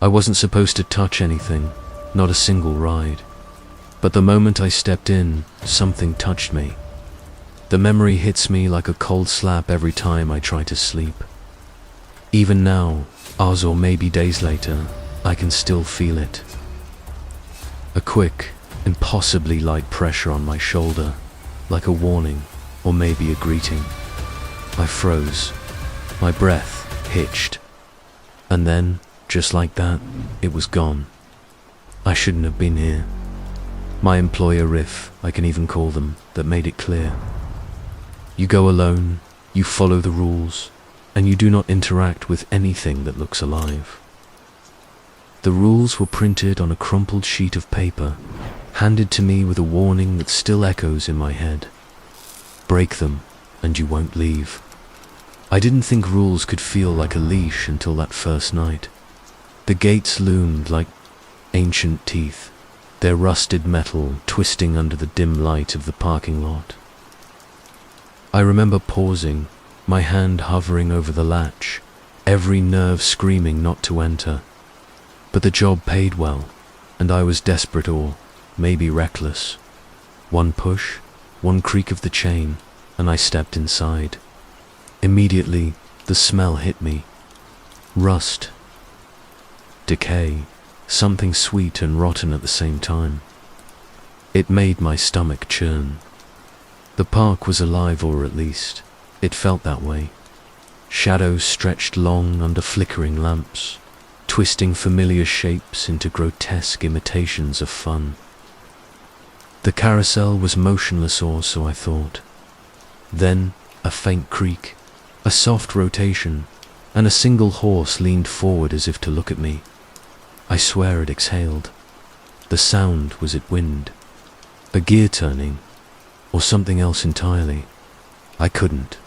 I wasn't supposed to touch anything, not a single ride. But the moment I stepped in, something touched me. The memory hits me like a cold slap every time I try to sleep. Even now, hours or maybe days later, I can still feel it. A quick, impossibly light pressure on my shoulder, like a warning, or maybe a greeting. I froze. My breath hitched. And then, just like that, it was gone. I shouldn't have been here. My employer riff, I can even call them, that made it clear. You go alone, you follow the rules, and you do not interact with anything that looks alive. The rules were printed on a crumpled sheet of paper, handed to me with a warning that still echoes in my head. Break them, and you won't leave. I didn't think rules could feel like a leash until that first night. The gates loomed like ancient teeth, their rusted metal twisting under the dim light of the parking lot. I remember pausing, my hand hovering over the latch, every nerve screaming not to enter. But the job paid well, and I was desperate or maybe reckless. One push, one creak of the chain, and I stepped inside. Immediately, the smell hit me. Rust. Decay. Something sweet and rotten at the same time. It made my stomach churn. The park was alive, or at least, it felt that way. Shadows stretched long under flickering lamps, twisting familiar shapes into grotesque imitations of fun. The carousel was motionless, or so I thought. Then, a faint creak, a soft rotation, and a single horse leaned forward as if to look at me. I swear it exhaled. The sound was it wind, a gear turning, or something else entirely. I couldn't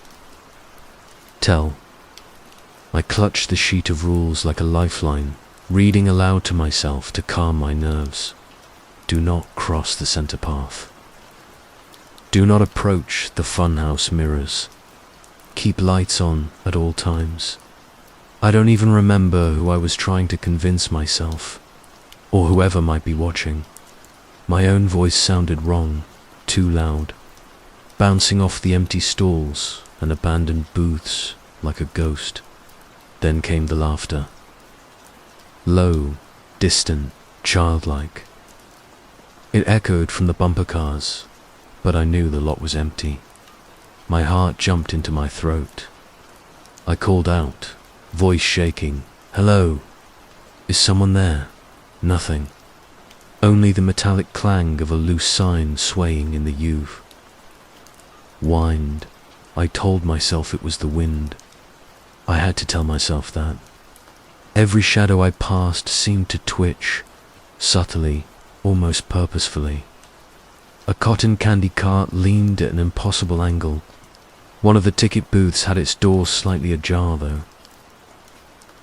tell. I clutched the sheet of rules like a lifeline, reading aloud to myself to calm my nerves. Do not cross the center path. Do not approach the funhouse mirrors. Keep lights on at all times. I don't even remember who I was trying to convince myself, or whoever might be watching. My own voice sounded wrong, too loud, bouncing off the empty stalls and abandoned booths like a ghost. Then came the laughter. Low, distant, childlike. It echoed from the bumper cars, but I knew the lot was empty. My heart jumped into my throat. I called out, voice shaking, "Hello? Is someone there?" Nothing. Only the metallic clang of a loose sign swaying in the youth. Whined. I told myself it was the wind. I had to tell myself that. Every shadow I passed seemed to twitch, subtly, almost purposefully. A cotton candy cart leaned at an impossible angle. One of the ticket booths had its door slightly ajar, though.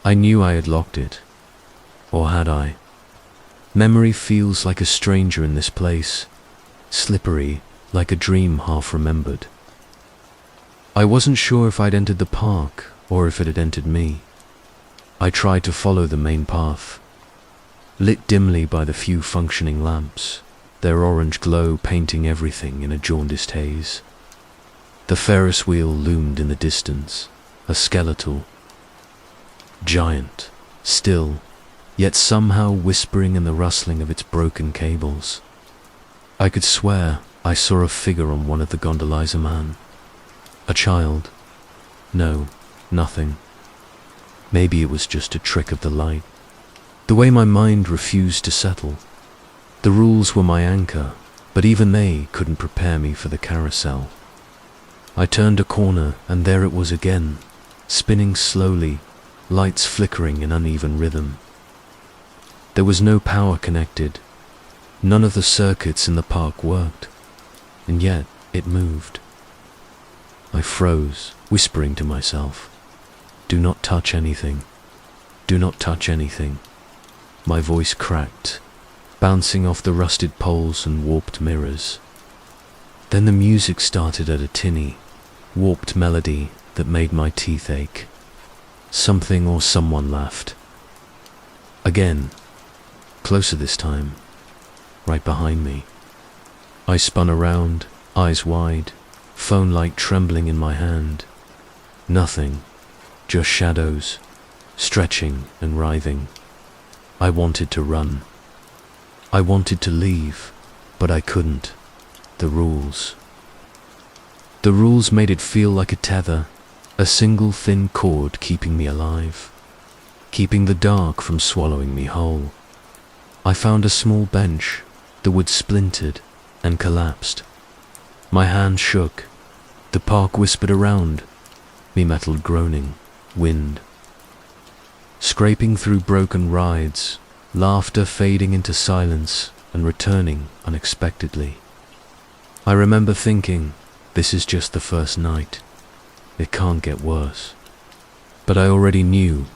I knew I had locked it. Or had I? Memory feels like a stranger in this place, slippery, like a dream half remembered. I wasn't sure if I'd entered the park, or if it had entered me. I tried to follow the main path, lit dimly by the few functioning lamps, their orange glow painting everything in a jaundiced haze. The Ferris wheel loomed in the distance, a skeletal, giant, still, yet somehow whispering in the rustling of its broken cables. I could swear I saw a figure on one of the gondolizer man. A child. No, nothing. Maybe it was just a trick of the light. The way my mind refused to settle. The rules were my anchor, but even they couldn't prepare me for the carousel. I turned a corner, and there it was again, spinning slowly, lights flickering in uneven rhythm. There was no power connected. None of the circuits in the park worked, and yet it moved. I froze, whispering to myself, "Do not touch anything. Do not touch anything." My voice cracked, bouncing off the rusted poles and warped mirrors. Then the music started at a tinny, warped melody that made my teeth ache. Something or someone laughed. A Again, closer this time, right behind me. I spun around, eyes wide, phone light trembling in my hand. Nothing, just shadows, stretching and writhing. I wanted to run. I wanted to leave, but I couldn't. The rules. The rules made it feel like a tether, a single thin cord keeping me alive, keeping the dark from swallowing me whole. I found a small bench, the wood splintered and collapsed. My hand shook, the park whispered around me, metal groaning, wind scraping through broken rides, laughter fading into silence and returning unexpectedly. I remember thinking, this is just the first night. It can't get worse. But I already knew,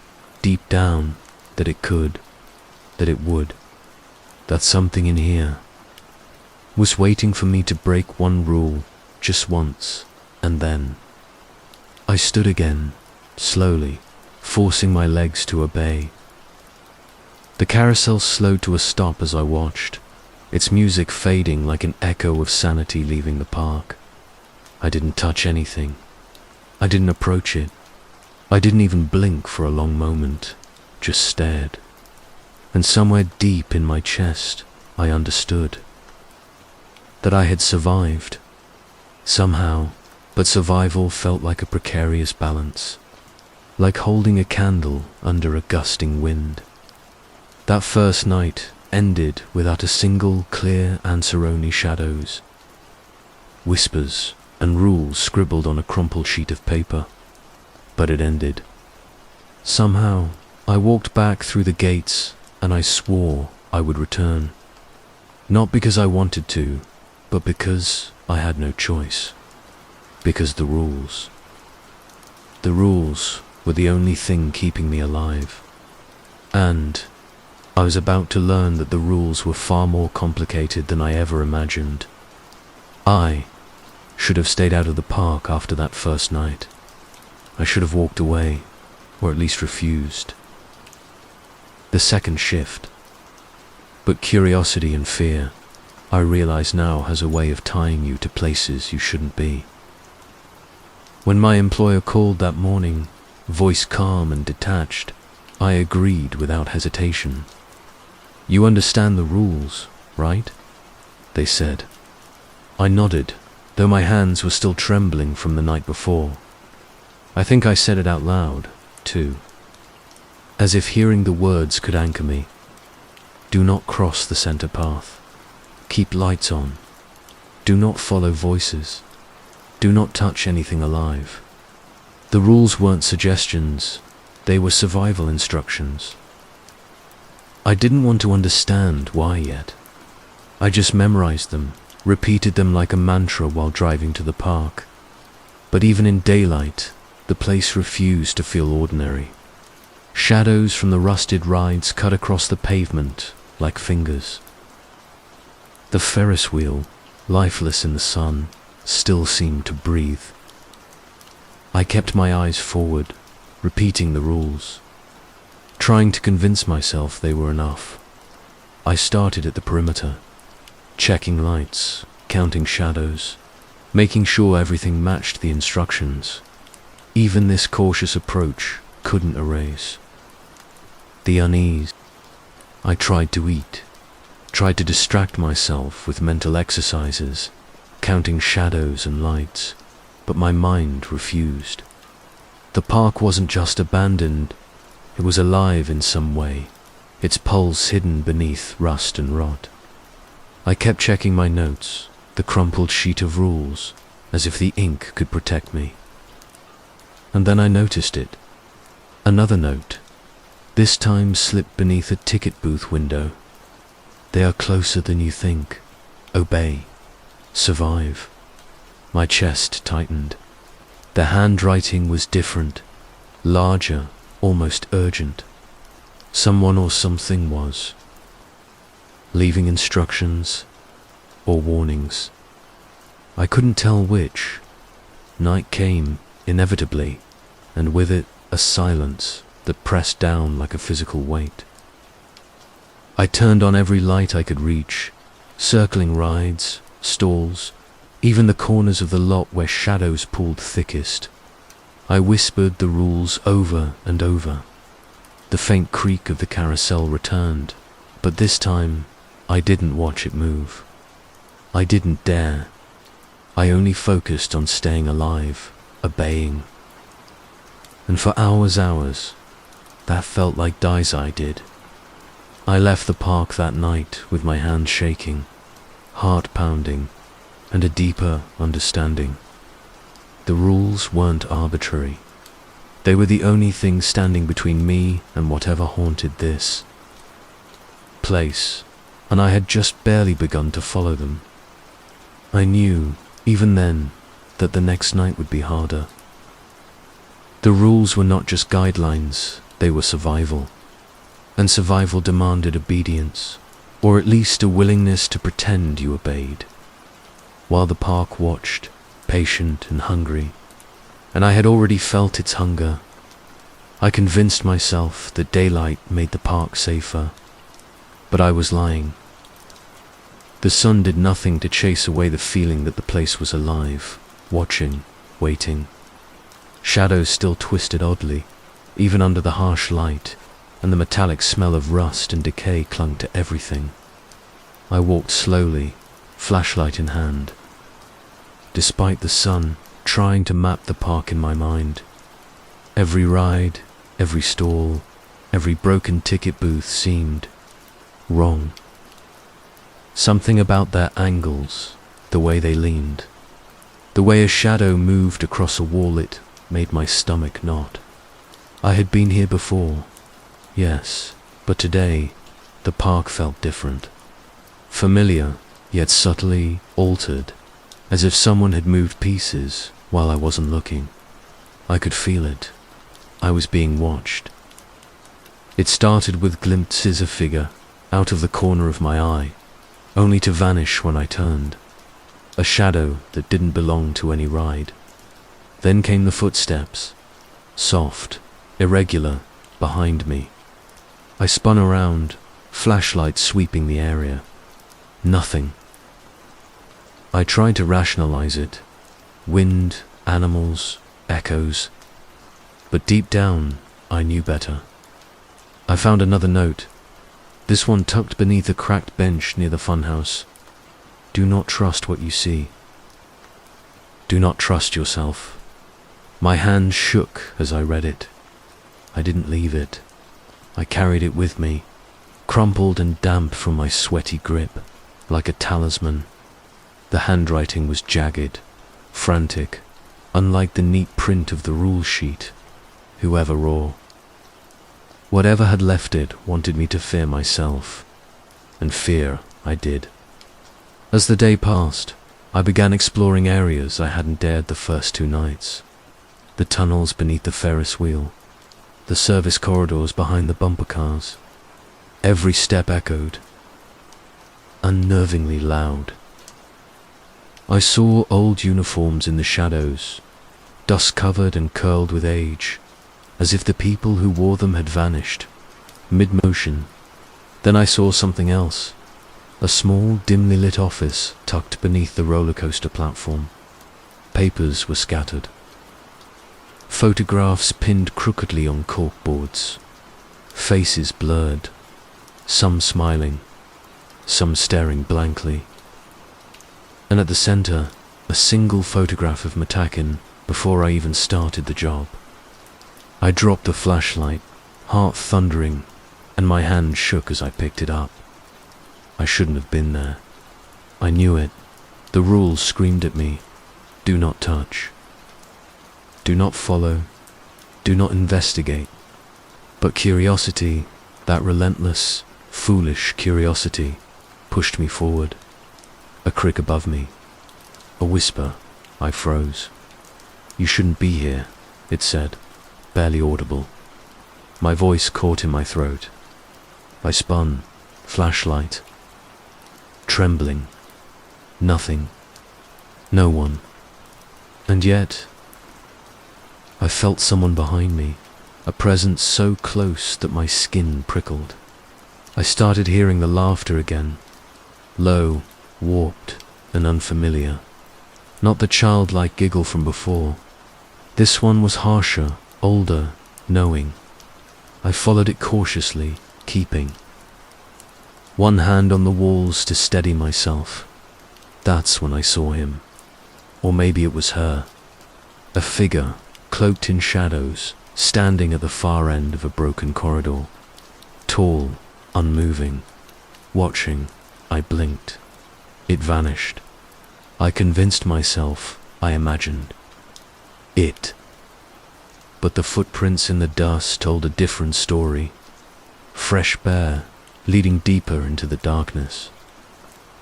deep down, that it could, that it would, that something in here was waiting for me to break one rule, just once, and then. I stood again, slowly, forcing my legs to obey. The carousel slowed to a stop as I watched, its music fading like an echo of sanity leaving the park. I didn't touch anything. I didn't approach it. I didn't even blink for a long moment, just stared. And somewhere deep in my chest, I understood that I had survived. Somehow, but survival felt like a precarious balance, like holding a candle under a gusting wind. That first night ended without a single clear answer, only shadows, whispers, and rules scribbled on a crumpled sheet of paper. But it ended. Somehow, I walked back through the gates and I swore I would return. Not because I wanted to, but because I had no choice. Because the rules were the only thing keeping me alive. And I was about to learn that the rules were far more complicated than I ever imagined. I should have stayed out of the park after that first night. I should have walked away, or at least refused. The second shift. But curiosity and fear, I realize now, has a way of tying you to places you shouldn't be. When my employer called that morning, voice calm and detached, I agreed without hesitation. "You understand the rules, right?" they said. I nodded, though my hands were still trembling from the night before. I think I said it out loud, too, as if hearing the words could anchor me. Do not cross the center path. Keep lights on. Do not follow voices. Do not touch anything alive. The rules weren't suggestions, they were survival instructions. I didn't want to understand why yet. I just memorized them, repeated them like a mantra while driving to the park. But even in daylight, the place refused to feel ordinary. Shadows from the rusted rides cut across the pavement like fingers. The Ferris wheel, lifeless in the sun, still seemed to breathe. I kept my eyes forward, repeating the rules, trying to convince myself they were enough. I started at the perimeter, checking lights, counting shadows, making sure everything matched the instructions. Even this cautious approach couldn't erase the unease. I tried to eat, tried to distract myself with mental exercises, counting shadows and lights, but my mind refused. The park wasn't just abandoned, it was alive in some way, its pulse hidden beneath rust and rot. I kept checking my notes, the crumpled sheet of rules, as if the ink could protect me. And then I noticed it. Another note, this time slipped beneath a ticket booth window. They are closer than you think. Obey. Survive. My chest tightened. The handwriting was different, larger, almost urgent. Someone or something was leaving instructions or warnings. I couldn't tell which. Night came, inevitably, and with it a silence that pressed down like a physical weight. I turned on every light I could reach, circling rides, stalls, even the corners of the lot where shadows pulled thickest. I whispered the rules over and over. The faint creak of the carousel returned, but this time I didn't watch it move. I didn't dare. I only focused on staying alive, obeying. And for hours, that felt like days I did. I left the park that night with my hands shaking, heart pounding, and a deeper understanding. The rules weren't arbitrary. They were the only thing standing between me and whatever haunted this place, and I had just barely begun to follow them. I knew, even then, that the next night would be harder. The rules were not just guidelines, they were survival. And survival demanded obedience, or at least a willingness to pretend you obeyed. While the park watched, patient and hungry, and I had already felt its hunger, I convinced myself that daylight made the park safer. But I was lying. The sun did nothing to chase away the feeling that the place was alive, watching, waiting. Shadows still twisted oddly, even under the harsh light, and the metallic smell of rust and decay clung to everything. I walked slowly, flashlight in hand. Despite the sun, trying to map the park in my mind. Every ride, every stall, every broken ticket booth seemed wrong. Something about their angles, the way they leaned, the way a shadow moved across a wall, it made my stomach knot. I had been here before, yes, but today the park felt different. Familiar, yet subtly altered, as if someone had moved pieces while I wasn't looking. I could feel it. I was being watched. It started with glimpses of figure out of the corner of my eye, only to vanish when I turned. A shadow that didn't belong to any ride. Then came the footsteps, soft, irregular, behind me. I spun around, flashlight sweeping the area. Nothing. I tried to rationalize it. Wind, animals, echoes. But deep down, I knew better. I found another note, this one tucked beneath a cracked bench near the funhouse. Do not trust what you see. Do not trust yourself. My hand shook as I read it. I didn't leave it. I carried it with me, crumpled and damp from my sweaty grip, like a talisman. The handwriting was jagged, frantic, unlike the neat print of the rule sheet. Whoever or whatever had left it wanted me to fear myself, and fear I did. As the day passed, I began exploring areas I hadn't dared the first 2 nights. The tunnels beneath the Ferris wheel, the service corridors behind the bumper cars. Every step echoed, unnervingly loud. I saw old uniforms in the shadows, dust-covered and curled with age, as if the people who wore them had vanished, mid-motion. Then I saw something else, a small, dimly lit office tucked beneath the roller coaster platform. Papers were scattered. Photographs pinned crookedly on corkboards. Faces blurred, some smiling, some staring blankly. And at the center, a single photograph of Matakin before I even started the job. I dropped the flashlight, heart thundering, and my hand shook as I picked it up. I shouldn't have been there. I knew it. The rules screamed at me. Do not touch. Do not follow. Do not investigate. But curiosity, that relentless, foolish curiosity, pushed me forward. A crick above me. A whisper. I froze. You shouldn't be here, it said, barely audible. My voice caught in my throat. I spun, flashlight. Trembling. Nothing. No one. And yet, I felt someone behind me, a presence so close that my skin prickled. I started hearing the laughter again, low, warped, and unfamiliar. Not the childlike giggle from before. This one was harsher, older, knowing. I followed it cautiously, keeping one hand on the walls to steady myself. That's when I saw him. Or maybe it was her. A figure, cloaked in shadows, standing at the far end of a broken corridor. Tall, unmoving. Watching, I blinked. It vanished. I convinced myself, I imagined. It. But the footprints in the dust told a different story. Fresh bare, leading deeper into the darkness.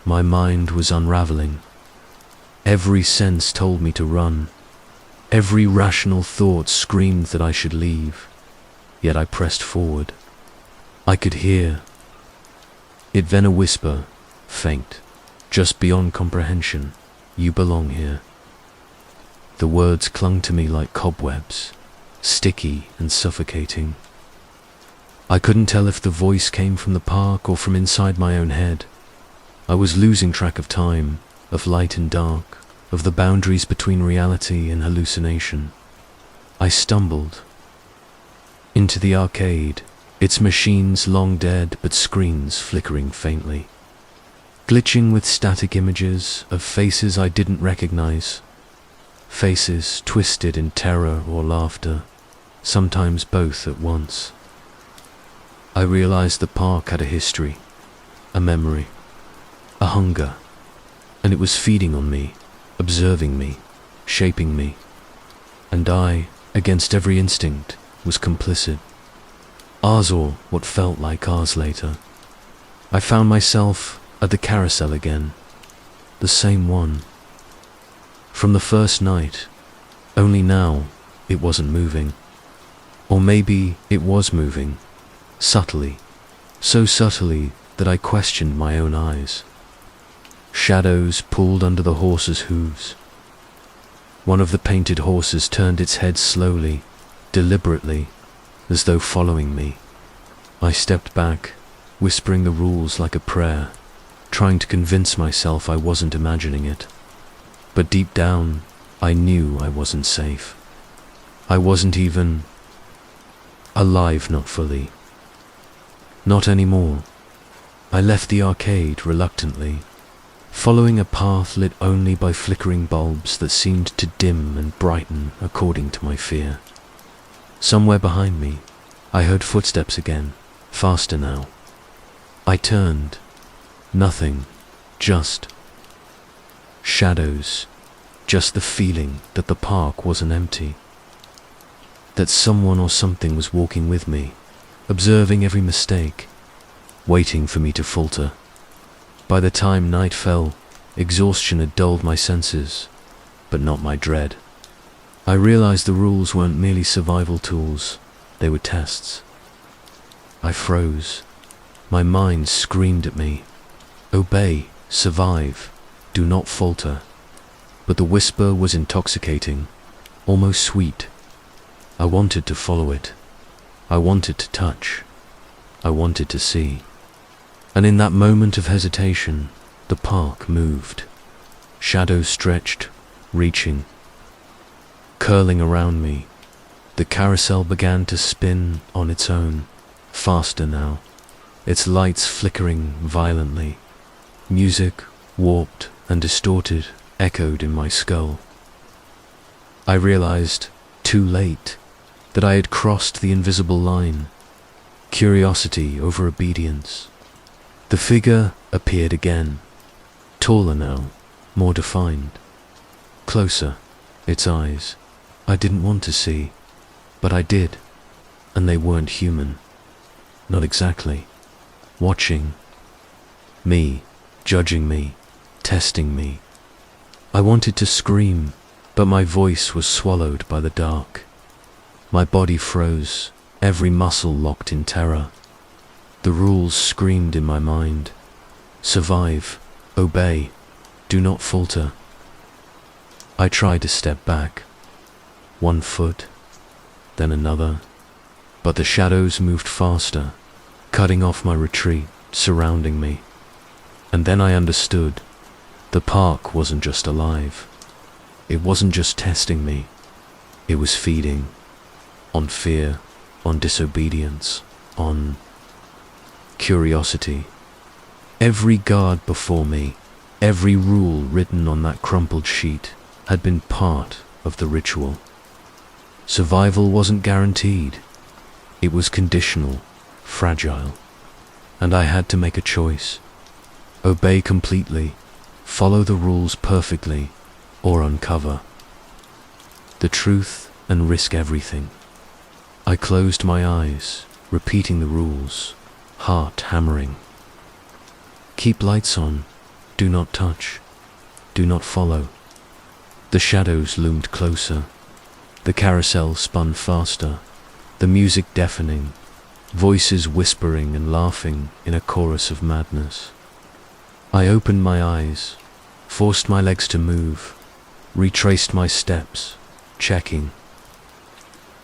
My mind was unraveling. Every sense told me to run. Every rational thought screamed that I should leave. Yet I pressed forward. I could hear it, then a whisper, faint, just beyond comprehension. You belong here. The words clung to me like cobwebs, sticky and suffocating. I couldn't tell if the voice came from the park or from inside my own head. I was losing track of time, of light and dark, of the boundaries between reality and hallucination. I stumbled into the arcade, its machines long dead but screens flickering faintly, glitching with static images of faces I didn't recognize. Faces twisted in terror or laughter, sometimes both at once. I realized the park had a history, a memory, a hunger, and it was feeding on me, observing me, shaping me. And I, against every instinct, was complicit. Hours or what felt like hours later, I found myself at the carousel again, the same one. From the first night, only now it wasn't moving. Or maybe it was moving, subtly, so subtly that I questioned my own eyes. Shadows pulled under the horses' hooves. One of the painted horses turned its head slowly, deliberately, as though following me. I stepped back, whispering the rules like a prayer, trying to convince myself I wasn't imagining it. But deep down, I knew I wasn't safe. I wasn't even alive, not fully. Not anymore. I left the arcade reluctantly, following a path lit only by flickering bulbs that seemed to dim and brighten according to my fear. Somewhere behind me, I heard footsteps again, faster now. I turned. Nothing, just shadows, just the feeling that the park wasn't empty. That someone or something was walking with me, observing every mistake, waiting for me to falter. By the time night fell, exhaustion had dulled my senses, but not my dread. I realized the rules weren't merely survival tools, they were tests. I froze. My mind screamed at me. Obey, survive, do not falter. But the whisper was intoxicating, almost sweet. I wanted to follow it. I wanted to touch. I wanted to see. And in that moment of hesitation, the park moved. Shadows stretched, reaching, curling around me. The carousel began to spin on its own, faster now, its lights flickering violently. Music, warped and distorted, echoed in my skull. I realized, too late, that I had crossed the invisible line. Curiosity over obedience. The figure appeared again, taller now, more defined. Closer, its eyes. I didn't want to see, but I did, and they weren't human. Not exactly. Watching me, judging me, testing me. I wanted to scream, but my voice was swallowed by the dark. My body froze, every muscle locked in terror. The rules screamed in my mind. Survive, obey, do not falter. I tried to step back. 1 foot, then another, but the shadows moved faster, cutting off my retreat, surrounding me. And then I understood. The park wasn't just alive. It wasn't just testing me. It was feeding on fear, on disobedience, on curiosity. Every guard before me, every rule written on that crumpled sheet had been part of the ritual. Survival wasn't guaranteed. It was conditional, fragile. And I had to make a choice. Obey completely, follow the rules perfectly, or uncover the truth and risk everything. I closed my eyes, repeating the rules, heart hammering. Keep lights on, do not touch, do not follow. The shadows loomed closer, the carousel spun faster, the music deafening, voices whispering and laughing in a chorus of madness. I opened my eyes, forced my legs to move, retraced my steps, checking.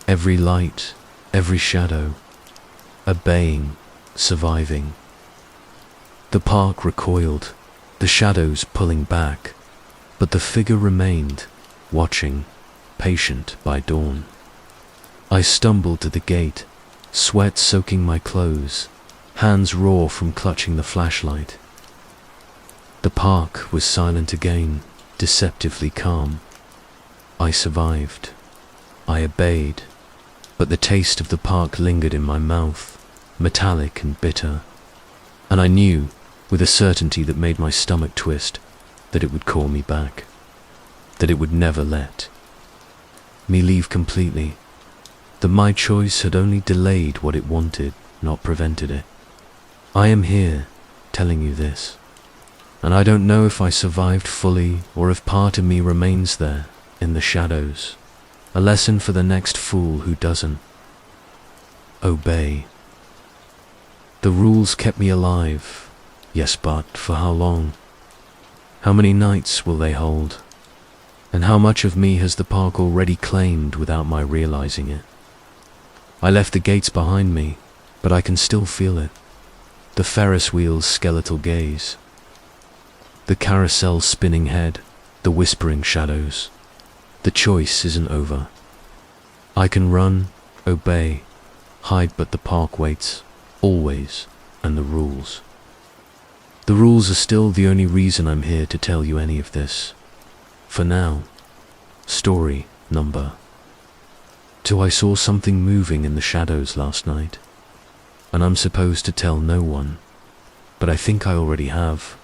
Every light, every shadow, obeying, surviving. The park recoiled, the shadows pulling back, but the figure remained, watching, patient by dawn. I stumbled to the gate, sweat soaking my clothes, hands raw from clutching the flashlight. The park was silent again, deceptively calm. I survived. I obeyed, but the taste of the park lingered in my mouth, metallic and bitter, and I knew, with a certainty that made my stomach twist, that it would call me back, that it would never let me leave completely, that my choice had only delayed what it wanted, not prevented it. I am here, telling you this, and I don't know if I survived fully or if part of me remains there, in the shadows, a lesson for the next fool who doesn't obey. The rules kept me alive, yes, but for how long? How many nights will they hold? And how much of me has the park already claimed without my realizing it? I left the gates behind me, but I can still feel it. The Ferris wheel's skeletal gaze, the carousel's spinning head, the whispering shadows. The choice isn't over. I can run, obey, hide, but the park waits, always, and the rules. The rules are still the only reason I'm here to tell you any of this. For now, story number 2. I saw something moving in the shadows last night, and I'm supposed to tell no one, but I think I already have.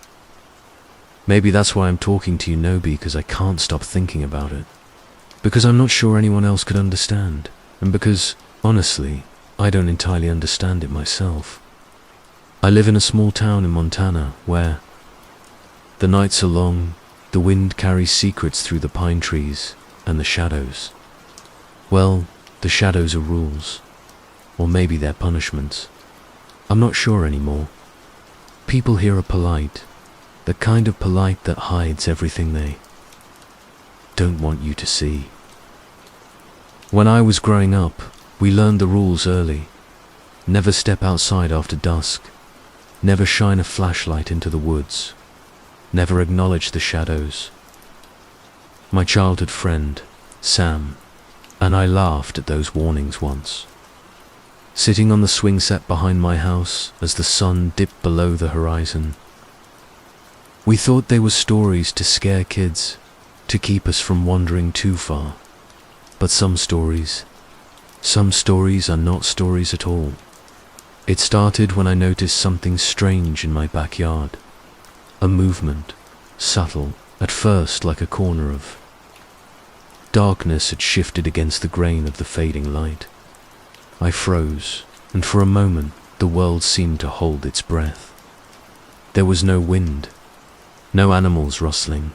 Maybe that's why I'm talking to you, Nobi, because I can't stop thinking about it. Because I'm not sure anyone else could understand, and because, honestly, I don't entirely understand it myself. I live in a small town in Montana where the nights are long, the wind carries secrets through the pine trees, and the shadows. Well, the shadows are rules, or maybe they're punishments. I'm not sure anymore. People here are polite, the kind of polite that hides everything they don't want you to see. When I was growing up, we learned the rules early. Never step outside after dusk. Never shine a flashlight into the woods. Never acknowledge the shadows. My childhood friend, Sam, and I laughed at those warnings once. Sitting on the swing set behind my house as the sun dipped below the horizon. We thought they were stories to scare kids, to keep us from wandering too far. But some stories are not stories at all. It started when I noticed something strange in my backyard. A movement, subtle, at first like a corner of darkness had shifted against the grain of the fading light. I froze, and for a moment the world seemed to hold its breath. There was no wind, no animals rustling.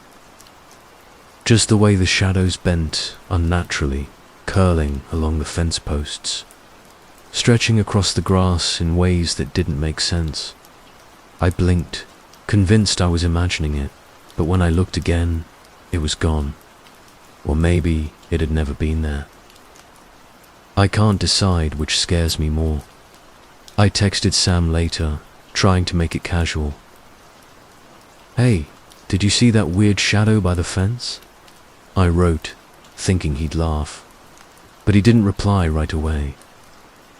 Just the way the shadows bent unnaturally, curling along the fence posts, stretching across the grass in ways that didn't make sense. I blinked, convinced I was imagining it, but when I looked again, it was gone. Or maybe it had never been there. I can't decide which scares me more. I texted Sam later, trying to make it casual. "Hey, did you see that weird shadow by the fence?" I wrote, thinking he'd laugh. But he didn't reply right away.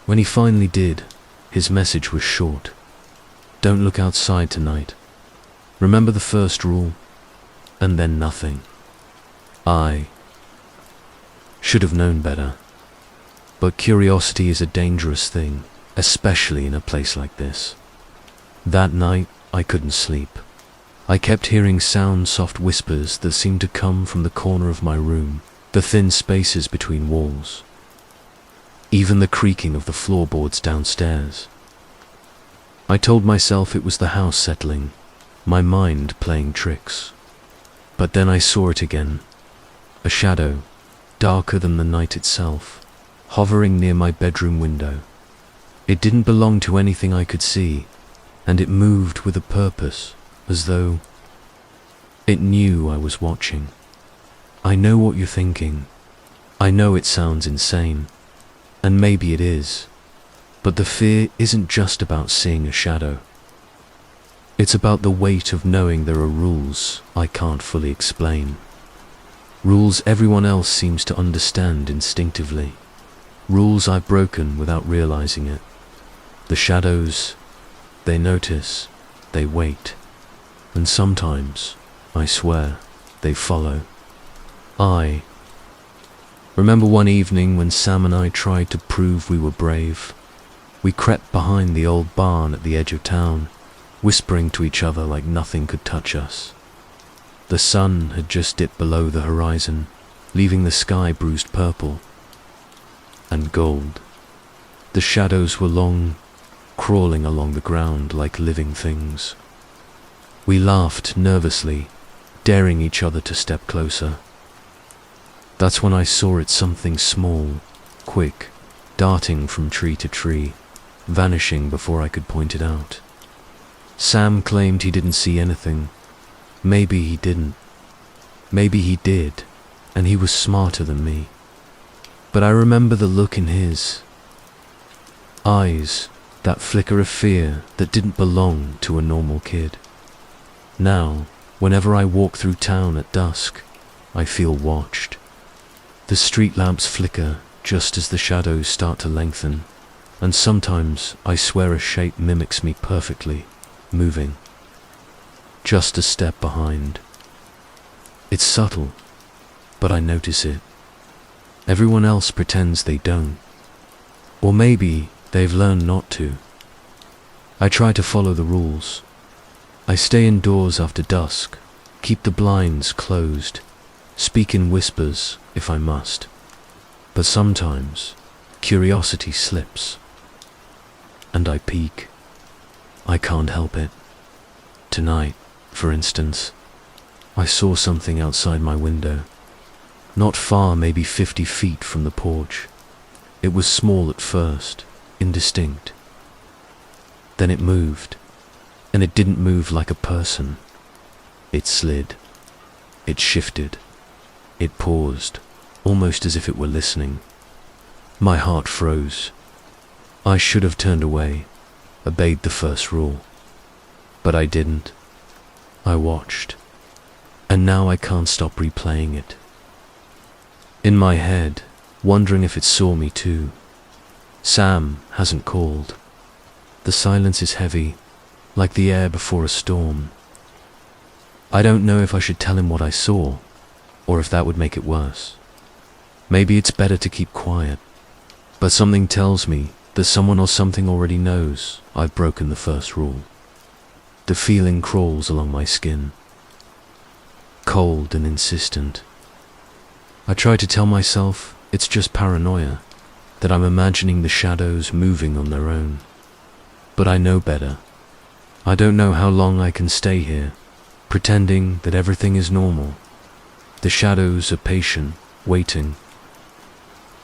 When he finally did, his message was short. "Don't look outside tonight. Remember the first rule?" And then nothing. I should have known better. But curiosity is a dangerous thing, especially in a place like this. That night, I couldn't sleep. I kept hearing soft whispers that seemed to come from the corner of my room, the thin spaces between walls, even the creaking of the floorboards downstairs. I told myself it was the house settling, my mind playing tricks. But then I saw it again, a shadow, darker than the night itself, hovering near my bedroom window. It didn't belong to anything I could see, and it moved with a purpose, as though it knew I was watching. I know what you're thinking. I know it sounds insane, and maybe it is, but the fear isn't just about seeing a shadow. It's about the weight of knowing there are rules I can't fully explain. Rules everyone else seems to understand instinctively. Rules I've broken without realizing it. The shadows, they notice, they wait, and sometimes, I swear, they follow. I remember one evening when Sam and I tried to prove we were brave. We crept behind the old barn at the edge of town, whispering to each other like nothing could touch us. The sun had just dipped below the horizon, leaving the sky bruised purple and gold. The shadows were long, crawling along the ground like living things. We laughed nervously, daring each other to step closer. That's when I saw it, something small, quick, darting from tree to tree, vanishing before I could point it out. Sam claimed he didn't see anything. Maybe he didn't. Maybe he did, and he was smarter than me. But I remember the look in his eyes, that flicker of fear that didn't belong to a normal kid. Now, whenever I walk through town at dusk, I feel watched. The street lamps flicker just as the shadows start to lengthen, and sometimes I swear a shape mimics me perfectly, moving just a step behind. It's subtle, but I notice it. Everyone else pretends they don't. Or maybe they've learned not to. I try to follow the rules. I stay indoors after dusk, keep the blinds closed, speak in whispers if I must. But sometimes curiosity slips, and I peek. I can't help it. Tonight, for instance, I saw something outside my window, not far, maybe 50 feet from the porch. It was small at first, indistinct. Then it moved, and it didn't move like a person. It slid. It shifted. It paused, almost as if it were listening. My heart froze. I should have turned away, obeyed the first rule. But I didn't. I watched. And now I can't stop replaying it. In my head, wondering if it saw me too. Sam hasn't called. The silence is heavy, like the air before a storm. I don't know if I should tell him what I saw, or if that would make it worse. Maybe it's better to keep quiet, but something tells me that someone or something already knows I've broken the first rule. The feeling crawls along my skin, cold and insistent. I try to tell myself it's just paranoia, that I'm imagining the shadows moving on their own. But I know better. I don't know how long I can stay here, pretending that everything is normal. The shadows are patient, waiting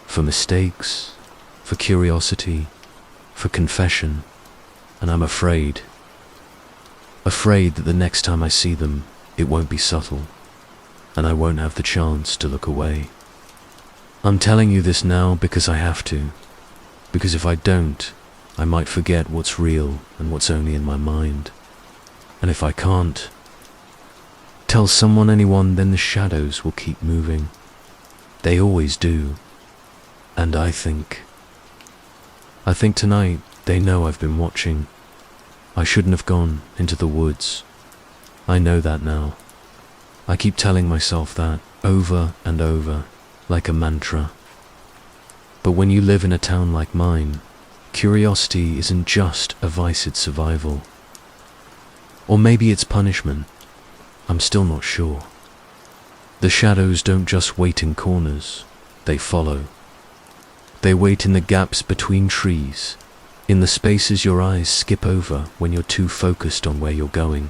for mistakes, for curiosity, for confession, and I'm afraid that the next time I see them, it won't be subtle, and I won't have the chance to look away. I'm telling you this now because I have to, because if I don't, I might forget what's real and what's only in my mind. And if I can't tell anyone, then the shadows will keep moving. They always do. And I think tonight they know I've been watching. I shouldn't have gone into the woods. I know that now. I keep telling myself that over and over, like a mantra. But when you live in a town like mine, curiosity isn't just a vice, it's survival. Or maybe it's punishment. I'm still not sure. The shadows don't just wait in corners, they follow. They wait in the gaps between trees, in the spaces your eyes skip over when you're too focused on where you're going.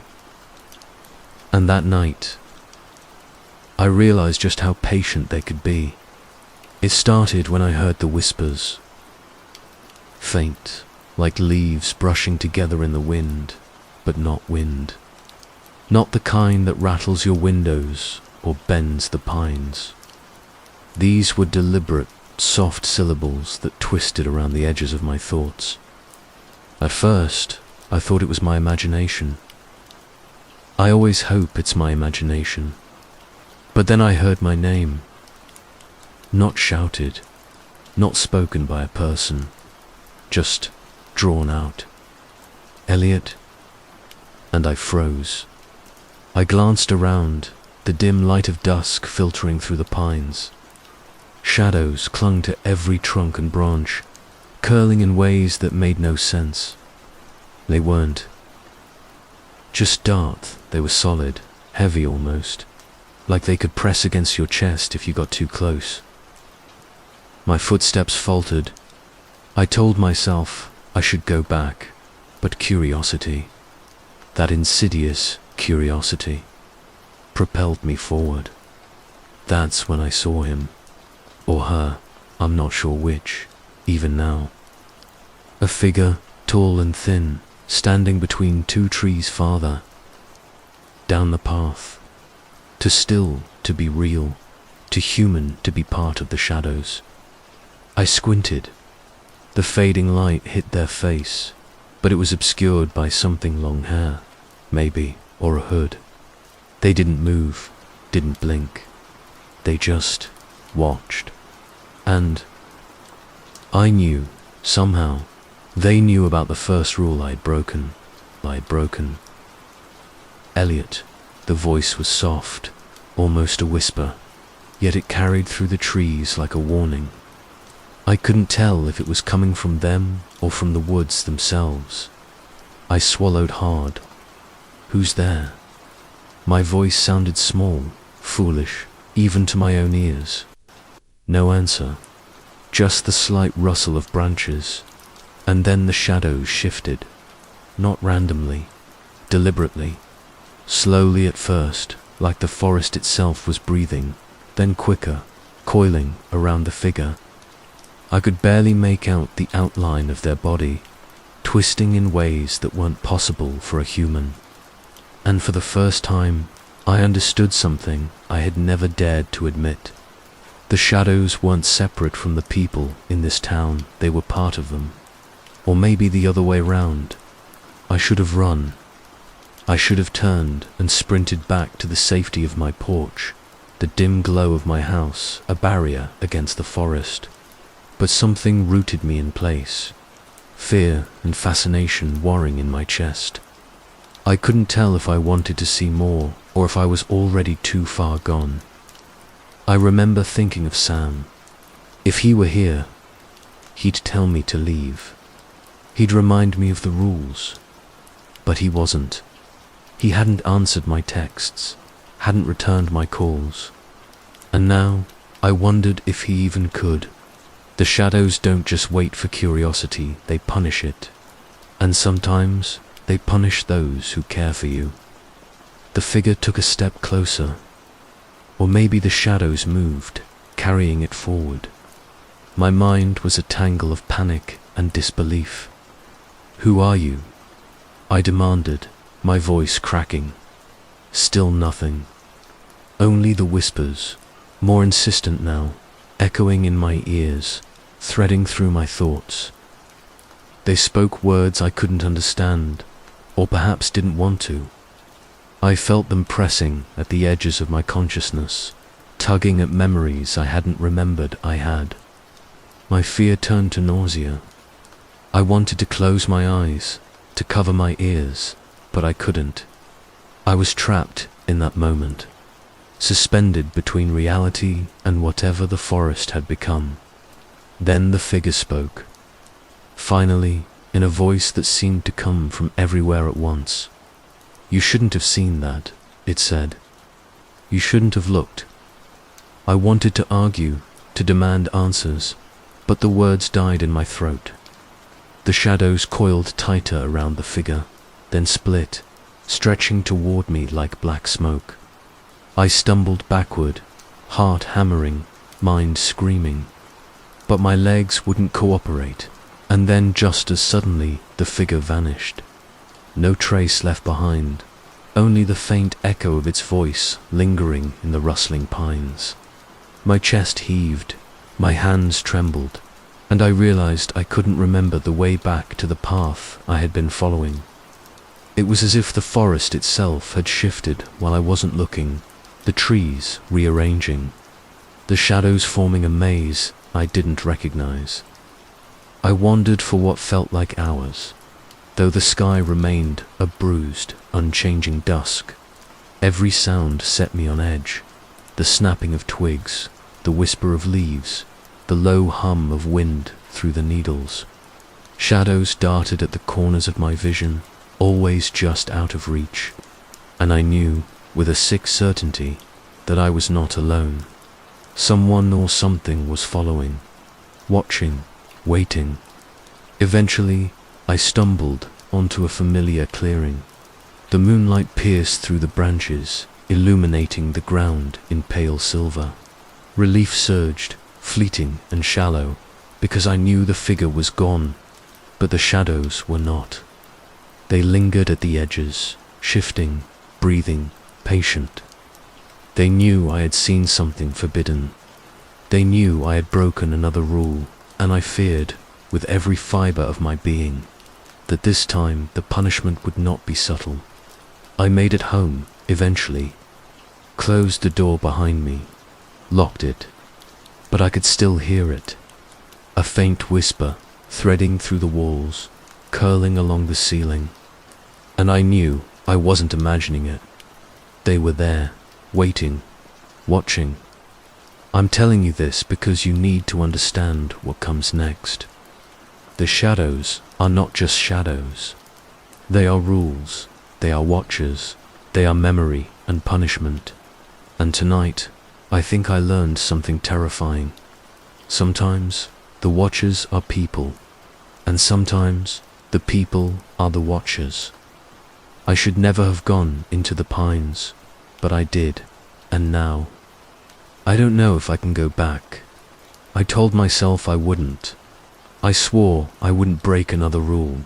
And that night, I realized just how patient they could be. It started when I heard the whispers. Faint, like leaves brushing together in the wind, but not wind. Not the kind that rattles your windows or bends the pines. These were deliberate, soft syllables that twisted around the edges of my thoughts. At first, I thought it was my imagination. I always hope it's my imagination. But then I heard my name. Not shouted, not spoken by a person, just drawn out. Elliot. And I froze. I glanced around, the dim light of dusk filtering through the pines. Shadows clung to every trunk and branch, curling in ways that made no sense. They weren't just dark, they were solid, heavy almost, like they could press against your chest if you got too close. My footsteps faltered. I told myself I should go back, but curiosity, that insidious curiosity, propelled me forward. That's when I saw him, or her, I'm not sure which, even now. A figure, tall and thin, standing between two trees farther down the path. Too still to be real, too human to be part of the shadows. I squinted. The fading light hit their face, but it was obscured by something long hair, maybe, or a hood. They didn't move, didn't blink. They just watched. And I knew, somehow, they knew about the first rule I'd broken. Elliot, the voice was soft, almost a whisper, yet it carried through the trees like a warning. I couldn't tell if it was coming from them or from the woods themselves. I swallowed hard. Who's there? My voice sounded small, foolish, even to my own ears. No answer, just the slight rustle of branches, and then the shadows shifted, not randomly, deliberately, slowly at first, like the forest itself was breathing, then quicker, coiling around the figure. I could barely make out the outline of their body, twisting in ways that weren't possible for a human. And for the first time, I understood something I had never dared to admit. The shadows weren't separate from the people in this town, they were part of them. Or maybe the other way round. I should have run. I should have turned and sprinted back to the safety of my porch, the dim glow of my house, a barrier against the forest. But something rooted me in place, fear and fascination warring in my chest. I couldn't tell if I wanted to see more or if I was already too far gone. I remember thinking of Sam. If he were here, he'd tell me to leave. He'd remind me of the rules. But he wasn't. He hadn't answered my texts, hadn't returned my calls. And now I wondered if he even could. The shadows don't just wait for curiosity, they punish it. And sometimes they punish those who care for you. The figure took a step closer. Or maybe the shadows moved, carrying it forward. My mind was a tangle of panic and disbelief. "Who are you?" I demanded, my voice cracking. Still nothing. Only the whispers, more insistent now, echoing in my ears, threading through my thoughts. They spoke words I couldn't understand, or perhaps didn't want to. I felt them pressing at the edges of my consciousness, tugging at memories I hadn't remembered I had. My fear turned to nausea. I wanted to close my eyes, to cover my ears, but I couldn't. I was trapped in that moment, suspended between reality and whatever the forest had become. Then the figure spoke. Finally, in a voice that seemed to come from everywhere at once. "You shouldn't have seen that," it said. "You shouldn't have looked." I wanted to argue, to demand answers, but the words died in my throat. The shadows coiled tighter around the figure, then split, stretching toward me like black smoke. I stumbled backward, heart hammering, mind screaming. But my legs wouldn't cooperate, and then just as suddenly the figure vanished. No trace left behind, only the faint echo of its voice lingering in the rustling pines. My chest heaved, my hands trembled, and I realized I couldn't remember the way back to the path I had been following. It was as if the forest itself had shifted while I wasn't looking, the trees rearranging, the shadows forming a maze I didn't recognize. I wandered for what felt like hours, though the sky remained a bruised, unchanging dusk. Every sound set me on edge, the snapping of twigs, the whisper of leaves, the low hum of wind through the needles. Shadows darted at the corners of my vision, always just out of reach, and I knew, with a sick certainty, that I was not alone. Someone or something was following, watching, waiting. Eventually, I stumbled onto a familiar clearing. The moonlight pierced through the branches, illuminating the ground in pale silver. Relief surged, fleeting and shallow, because I knew the figure was gone, but the shadows were not. They lingered at the edges, shifting, breathing, patient. They knew I had seen something forbidden. They knew I had broken another rule, and I feared, with every fiber of my being, that this time the punishment would not be subtle. I made it home, eventually, closed the door behind me, locked it, but I could still hear it, a faint whisper threading through the walls, curling along the ceiling, and I knew I wasn't imagining it. They were there, waiting, watching. I'm telling you this because you need to understand what comes next. The shadows are not just shadows. They are rules, they are watchers, they are memory and punishment. And tonight, I think I learned something terrifying. Sometimes, the watchers are people, and sometimes, the people are the watchers. I should never have gone into the pines, but I did, and now, I don't know if I can go back. I told myself I wouldn't. I swore I wouldn't break another rule.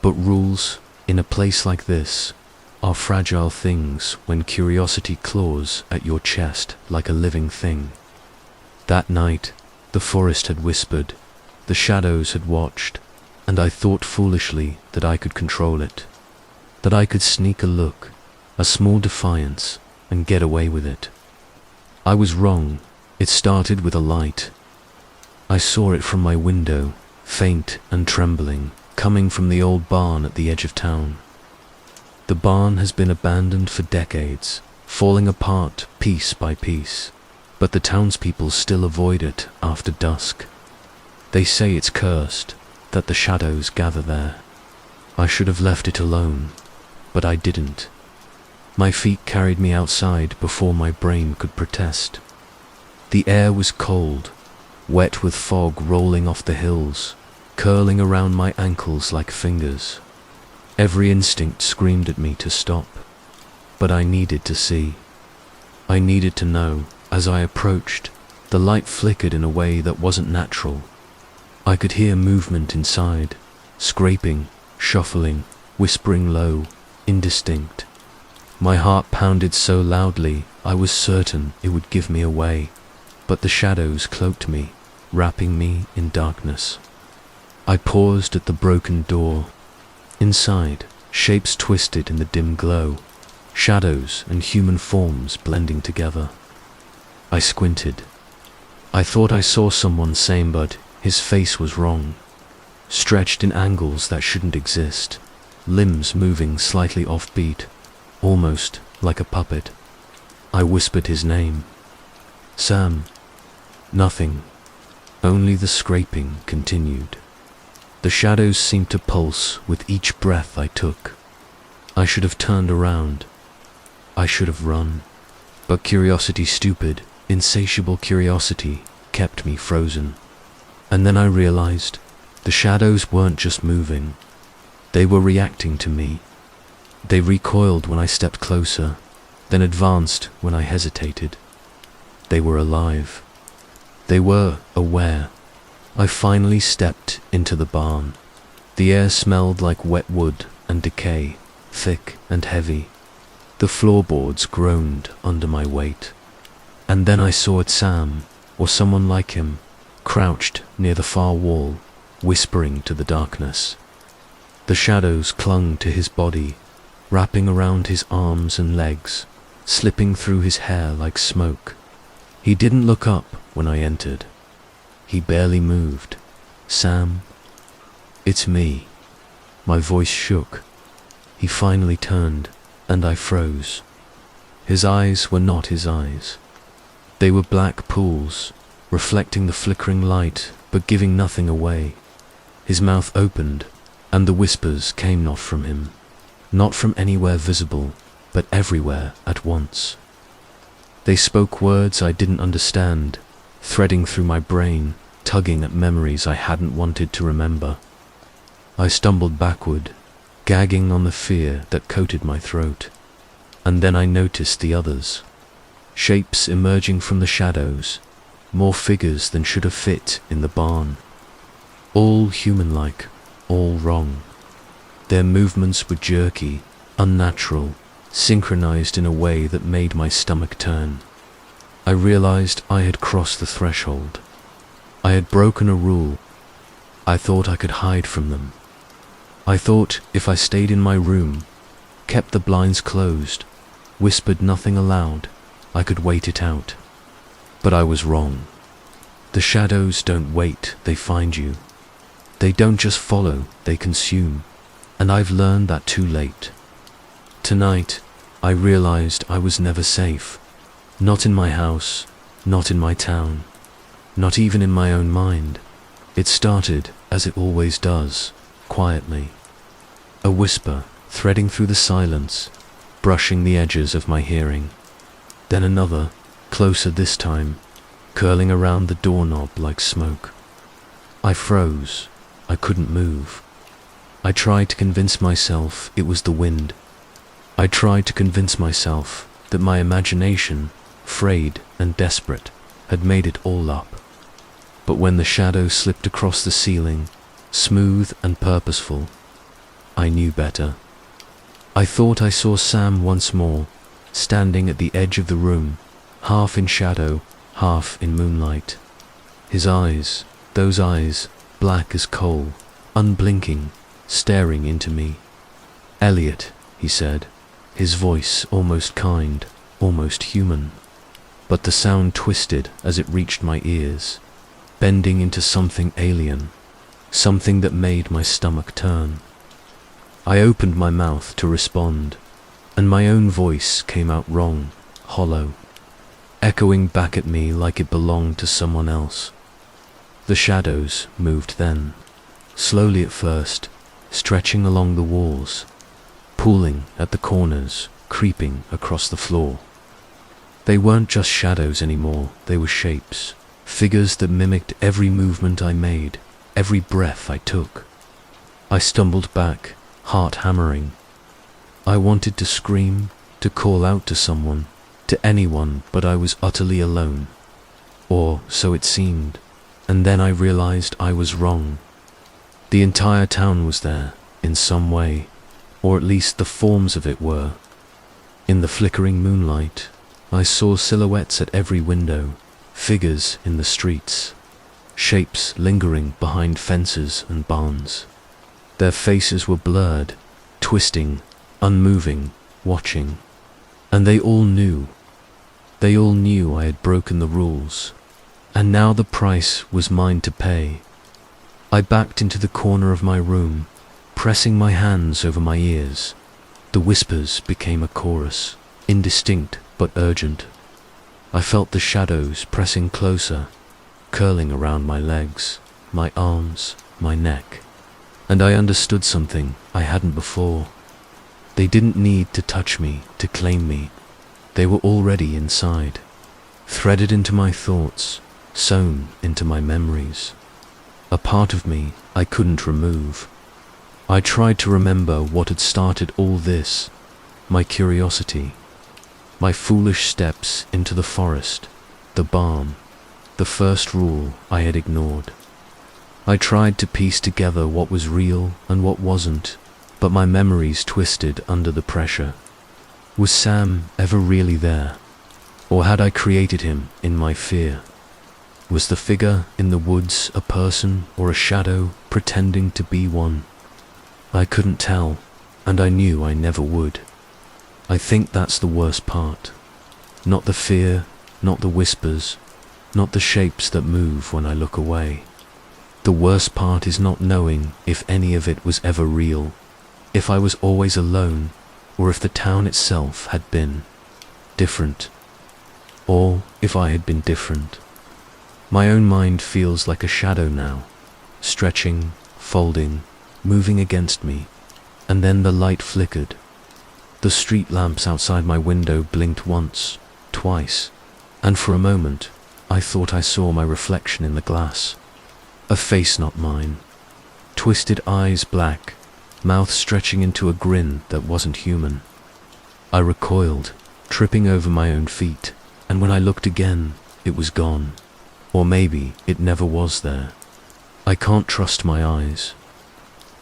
But rules, in a place like this, are fragile things when curiosity claws at your chest like a living thing. That night, the forest had whispered, the shadows had watched, and I thought foolishly that I could control it, that I could sneak a look, a small defiance, and get away with it. I was wrong. It started with a light. I saw it from my window, faint and trembling, coming from the old barn at the edge of town. The barn has been abandoned for decades, falling apart piece by piece, but the townspeople still avoid it after dusk. They say it's cursed, that the shadows gather there. I should have left it alone, but I didn't. My feet carried me outside before my brain could protest. The air was cold, wet with fog rolling off the hills, curling around my ankles like fingers. Every instinct screamed at me to stop, but I needed to see. I needed to know. As I approached, the light flickered in a way that wasn't natural. I could hear movement inside, scraping, shuffling, whispering low, indistinct. My heart pounded so loudly I was certain it would give me away, but the shadows cloaked me, wrapping me in darkness. I paused at the broken door. Inside, shapes twisted in the dim glow, shadows and human forms blending together. I squinted. I thought I saw someone same, but his face was wrong. Stretched in angles that shouldn't exist, limbs moving slightly offbeat, almost like a puppet. I whispered his name. Sam. Nothing. Only the scraping continued. The shadows seemed to pulse with each breath I took. I should have turned around. I should have run. But curiosity, stupid, insatiable curiosity, kept me frozen. And then I realized the shadows weren't just moving. They were reacting to me. They recoiled when I stepped closer, then advanced when I hesitated. They were alive. They were aware. I finally stepped into the barn. The air smelled like wet wood and decay, thick and heavy. The floorboards groaned under my weight. And then I saw it, Sam, or someone like him, crouched near the far wall, whispering to the darkness. The shadows clung to his body, wrapping around his arms and legs, slipping through his hair like smoke. He didn't look up when I entered. He barely moved. Sam, it's me. My voice shook. He finally turned, and I froze. His eyes were not his eyes. They were black pools, reflecting the flickering light, but giving nothing away. His mouth opened, and the whispers came not from him, not from anywhere visible, but everywhere at once. They spoke words I didn't understand, threading through my brain, tugging at memories I hadn't wanted to remember. I stumbled backward, gagging on the fear that coated my throat. And then I noticed the others. Shapes emerging from the shadows, more figures than should have fit in the barn. All human-like, all wrong. Their movements were jerky, unnatural, synchronized in a way that made my stomach turn. I realized I had crossed the threshold. I had broken a rule. I thought I could hide from them. I thought if I stayed in my room, kept the blinds closed, whispered nothing aloud, I could wait it out. But I was wrong. The shadows don't wait, they find you. They don't just follow, they consume. And I've learned that too late. Tonight, I realized I was never safe. Not in my house, not in my town, not even in my own mind. It started, as it always does, quietly. A whisper, threading through the silence, brushing the edges of my hearing. Then another, closer this time, curling around the doorknob like smoke. I froze. I couldn't move. I tried to convince myself it was the wind. I tried to convince myself that my imagination, frayed and desperate, had made it all up. But when the shadow slipped across the ceiling, smooth and purposeful, I knew better. I thought I saw Sam once more, standing at the edge of the room, half in shadow, half in moonlight. His eyes, those eyes, black as coal, unblinking, staring into me. "Elliot," he said, his voice almost kind, almost human. But the sound twisted as it reached my ears, bending into something alien, something that made my stomach turn. I opened my mouth to respond, and my own voice came out wrong, hollow, echoing back at me like it belonged to someone else. The shadows moved then, slowly at first, stretching along the walls, pooling at the corners, creeping across the floor. They weren't just shadows anymore, they were shapes, figures that mimicked every movement I made, every breath I took. I stumbled back, heart hammering. I wanted to scream, to call out to someone, to anyone, but I was utterly alone. Or so it seemed. And then I realized I was wrong. The entire town was there, in some way, or at least the forms of it were. In the flickering moonlight, I saw silhouettes at every window, figures in the streets. shapes lingering behind fences and barns. Their faces were blurred, twisting, unmoving, watching. And they all knew I had broken the rules, and now the price was mine to pay. I backed into the corner of my room, pressing my hands over my ears. The whispers became a chorus, indistinct but urgent. I felt the shadows pressing closer, curling around my legs, my arms, my neck. And I understood something I hadn't before. They didn't need to touch me, to claim me. They were already inside, threaded into my thoughts, sewn into my memories. A part of me I couldn't remove. I tried to remember what had started all this, my curiosity, my foolish steps into the forest, the barn, the first rule I had ignored. I tried to piece together what was real and what wasn't, but my memories twisted under the pressure. Was Sam ever really there? Or had I created him in my fear? Was the figure in the woods a person or a shadow pretending to be one? I couldn't tell, and I knew I never would. I think that's the worst part. Not the fear, not the whispers, not the shapes that move when I look away. The worst part is not knowing if any of it was ever real, if I was always alone, or if the town itself had been different, or if I had been different. My own mind feels like a shadow now, stretching, folding, moving against me, and then the light flickered. The street lamps outside my window blinked once, twice, and for a moment I thought I saw my reflection in the glass. A face not mine, twisted eyes black, mouth stretching into a grin that wasn't human. I recoiled, tripping over my own feet, and when I looked again, it was gone. Or maybe it never was there. I can't trust my eyes.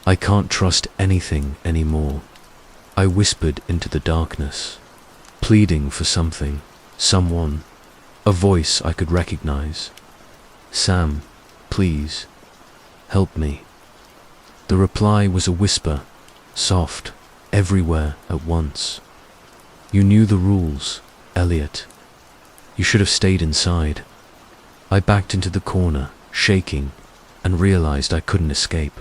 I can't trust anything anymore. I whispered into the darkness, pleading for something, someone, a voice I could recognize. Sam, please, help me. The reply was a whisper, soft, everywhere at once. You knew the rules, Elliot. You should have stayed inside. I backed into the corner, shaking, and realized I couldn't escape.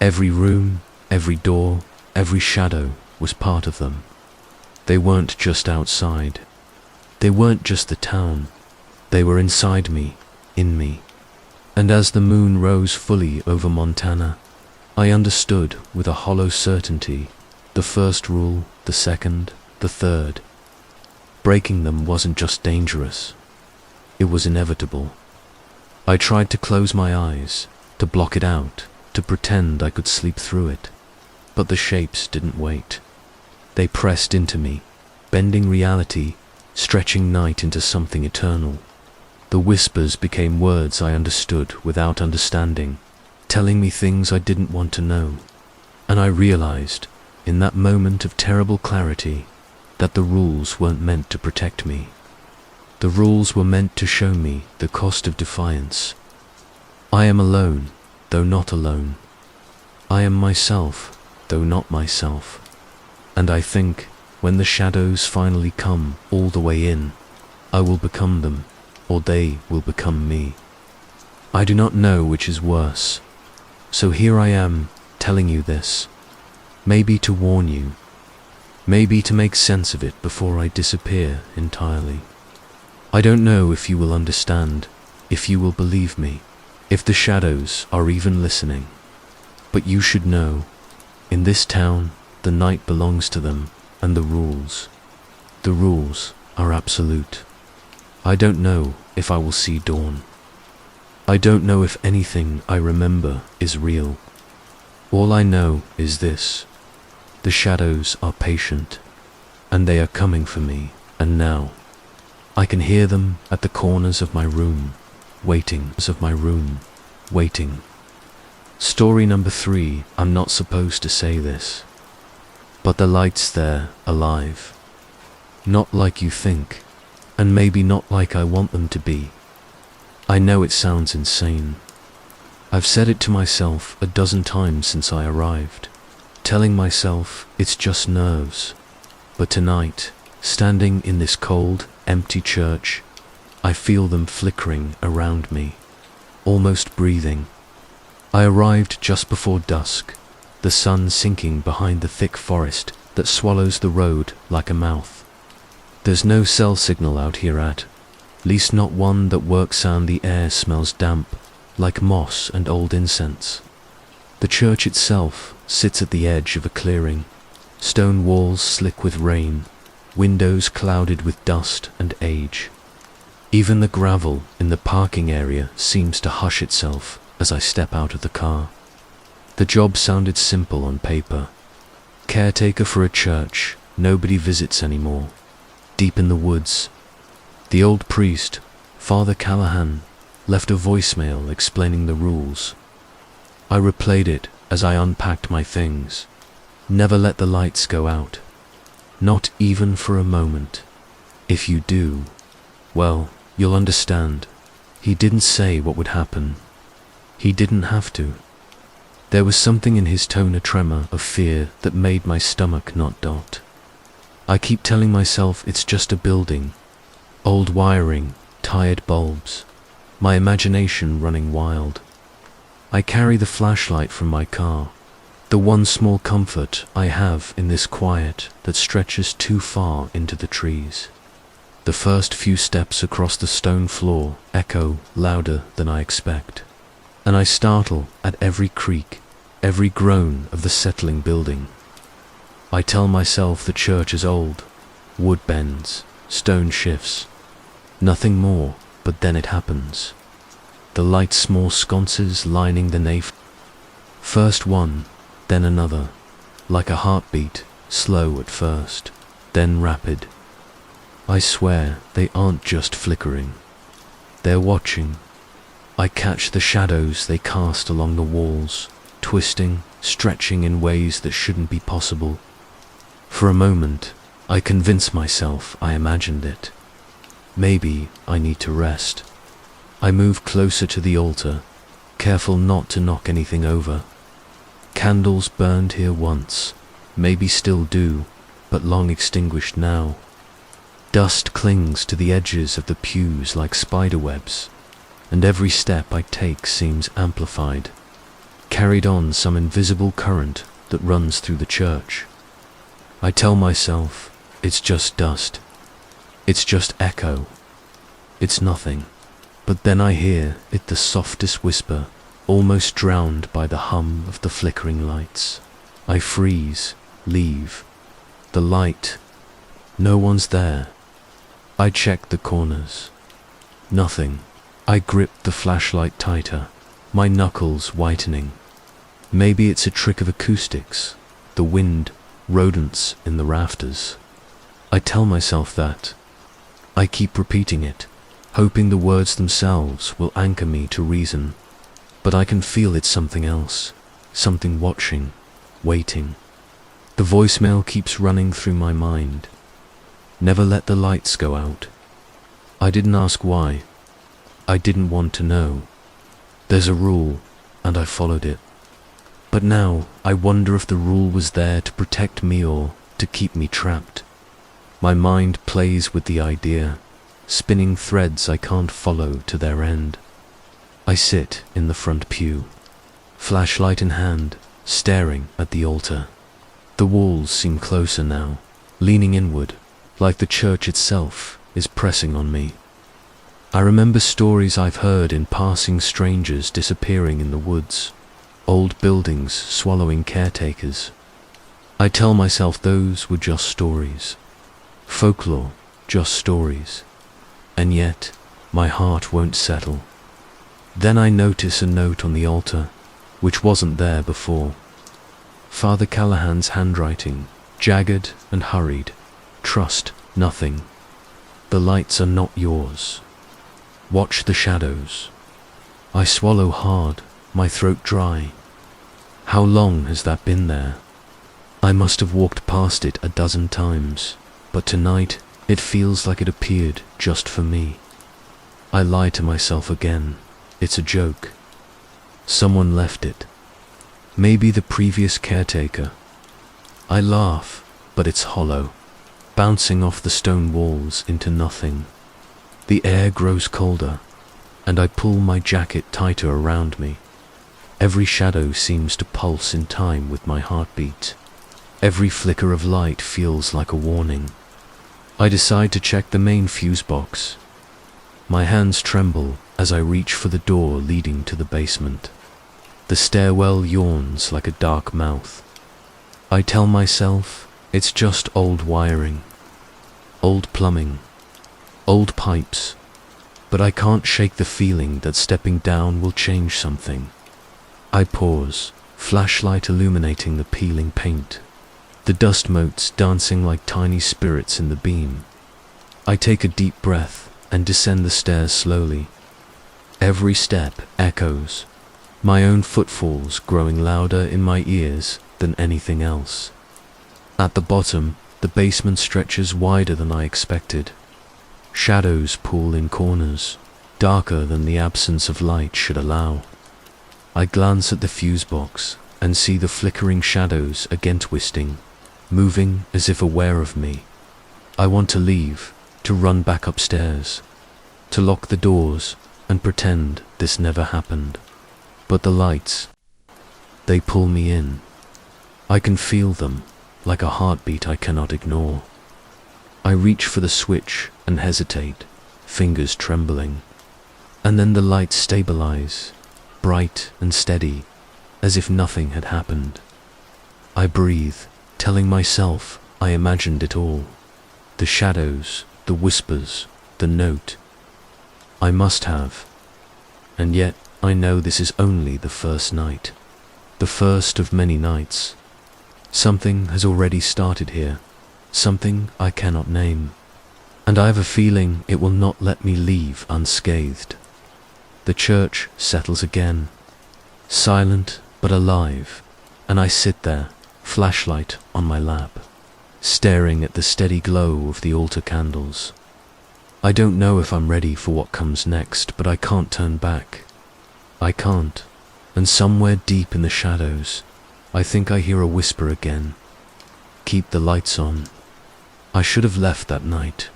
Every room, every door, every shadow was part of them. They weren't just outside. They weren't just the town. They were inside me, in me. And as the moon rose fully over Montana, I understood with a hollow certainty the first rule, the second, the third. Breaking them wasn't just dangerous. It was inevitable. I tried to close my eyes, to block it out, to pretend I could sleep through it. But the shapes didn't wait. They pressed into me, bending reality, stretching night into something eternal. The whispers became words I understood without understanding, telling me things I didn't want to know. And I realized, in that moment of terrible clarity, that the rules weren't meant to protect me. The rules were meant to show me the cost of defiance. I am alone, though not alone. I am myself, though not myself. And I think, when the shadows finally come all the way in, I will become them, or they will become me. I do not know which is worse. So here I am, telling you this. Maybe to warn you. Maybe to make sense of it before I disappear entirely. I don't know if you will understand, if you will believe me, if the shadows are even listening. But you should know, in this town, the night belongs to them, and the rules are absolute. I don't know if I will see dawn. I don't know if anything I remember is real. All I know is this: the shadows are patient, and they are coming for me, and now. I can hear them at the corners of my room, waiting. Story number 3, I'm not supposed to say this, but the light's there, alive. Not like you think, and maybe not like I want them to be. I know it sounds insane. I've said it to myself a dozen times since I arrived, telling myself it's just nerves. But tonight, standing in this cold, empty church, I feel them flickering around me, almost breathing. I arrived just before dusk, the sun sinking behind the thick forest that swallows the road like a mouth. There's no cell signal out here at least not one that works, and the air smells damp, like moss and old incense. The church itself sits at the edge of a clearing, stone walls slick with rain, windows clouded with dust and age. Even the gravel in the parking area seems to hush itself as I step out of the car. The job sounded simple on paper. Caretaker for a church nobody visits anymore, deep in the woods. The old priest, Father Callahan, left a voicemail explaining the rules. I replayed it as I unpacked my things. Never let the lights go out. Not even for a moment. If you do, well, you'll understand. He didn't say what would happen. He didn't have to. There was something in his tone, a tremor of fear that made my stomach not dot. I keep telling myself it's just a building. Old wiring, tired bulbs, my imagination running wild. I carry the flashlight from my car, the one small comfort I have in this quiet that stretches too far into the trees. The first few steps across the stone floor echo louder than I expect, and I startle at every creak, every groan of the settling building. I tell myself the church is old, wood bends, stone shifts, nothing more, but then it happens. The light small sconces lining the nave. First one, then another, like a heartbeat, slow at first, then rapid. I swear they aren't just flickering. They're watching. I catch the shadows they cast along the walls, twisting, stretching in ways that shouldn't be possible. For a moment, I convince myself I imagined it. Maybe I need to rest. I move closer to the altar, careful not to knock anything over. Candles burned here once, maybe still do, but long extinguished now. Dust clings to the edges of the pews like spiderwebs, and every step I take seems amplified, carried on some invisible current that runs through the church. I tell myself, it's just dust. It's just echo. It's nothing. But then I hear it, the softest whisper, almost drowned by the hum of the flickering lights. I freeze, leave. The light. No one's there. I check the corners. Nothing. I grip the flashlight tighter, my knuckles whitening. Maybe it's a trick of acoustics, the wind, rodents in the rafters. I tell myself that. I keep repeating it, hoping the words themselves will anchor me to reason. But I can feel it's something else, something watching, waiting. The voicemail keeps running through my mind. Never let the lights go out. I didn't ask why. I didn't want to know. There's a rule, and I followed it. But now I wonder if the rule was there to protect me or to keep me trapped. My mind plays with the idea, spinning threads I can't follow to their end. I sit in the front pew, flashlight in hand, staring at the altar. The walls seem closer now, leaning inward, like the church itself is pressing on me. I remember stories I've heard in passing, strangers disappearing in the woods, old buildings swallowing caretakers. I tell myself those were just stories. Folklore, just stories. And yet, my heart won't settle. Then I notice a note on the altar, which wasn't there before. Father Callahan's handwriting, jagged and hurried. Trust nothing. The lights are not yours. Watch the shadows. I swallow hard, my throat dry. How long has that been there? I must have walked past it a dozen times, but tonight it feels like it appeared just for me. I lie to myself again. It's a joke. Someone left it. Maybe the previous caretaker. I laugh, but it's hollow, bouncing off the stone walls into nothing. The air grows colder, and I pull my jacket tighter around me. Every shadow seems to pulse in time with my heartbeat. Every flicker of light feels like a warning. I decide to check the main fuse box. My hands tremble as I reach for the door leading to the basement. The stairwell yawns like a dark mouth. I tell myself it's just old wiring, old plumbing, old pipes, but I can't shake the feeling that stepping down will change something. I pause, flashlight illuminating the peeling paint, the dust motes dancing like tiny spirits in the beam. I take a deep breath and descend the stairs slowly. Every step echoes, my own footfalls growing louder in my ears than anything else. At the bottom, the basement stretches wider than I expected. Shadows pool in corners, darker than the absence of light should allow. I glance at the fuse box and see the flickering shadows again twisting, moving as if aware of me. I want to leave, to run back upstairs, to lock the doors and pretend this never happened. But the lights, they pull me in. I can feel them, like a heartbeat I cannot ignore. I reach for the switch and hesitate, fingers trembling. And then the lights stabilize, bright and steady, as if nothing had happened. I breathe, telling myself I imagined it all. The shadows, the whispers, the note. I must have. And yet I know this is only the first night. The first of many nights. Something has already started here. Something I cannot name. And I have a feeling it will not let me leave unscathed. The church settles again, silent but alive, and I sit there, flashlight on my lap, staring at the steady glow of the altar candles. I don't know if I'm ready for what comes next, but I can't turn back. I can't, and somewhere deep in the shadows, I think I hear a whisper again. Keep the lights on. I should have left that night.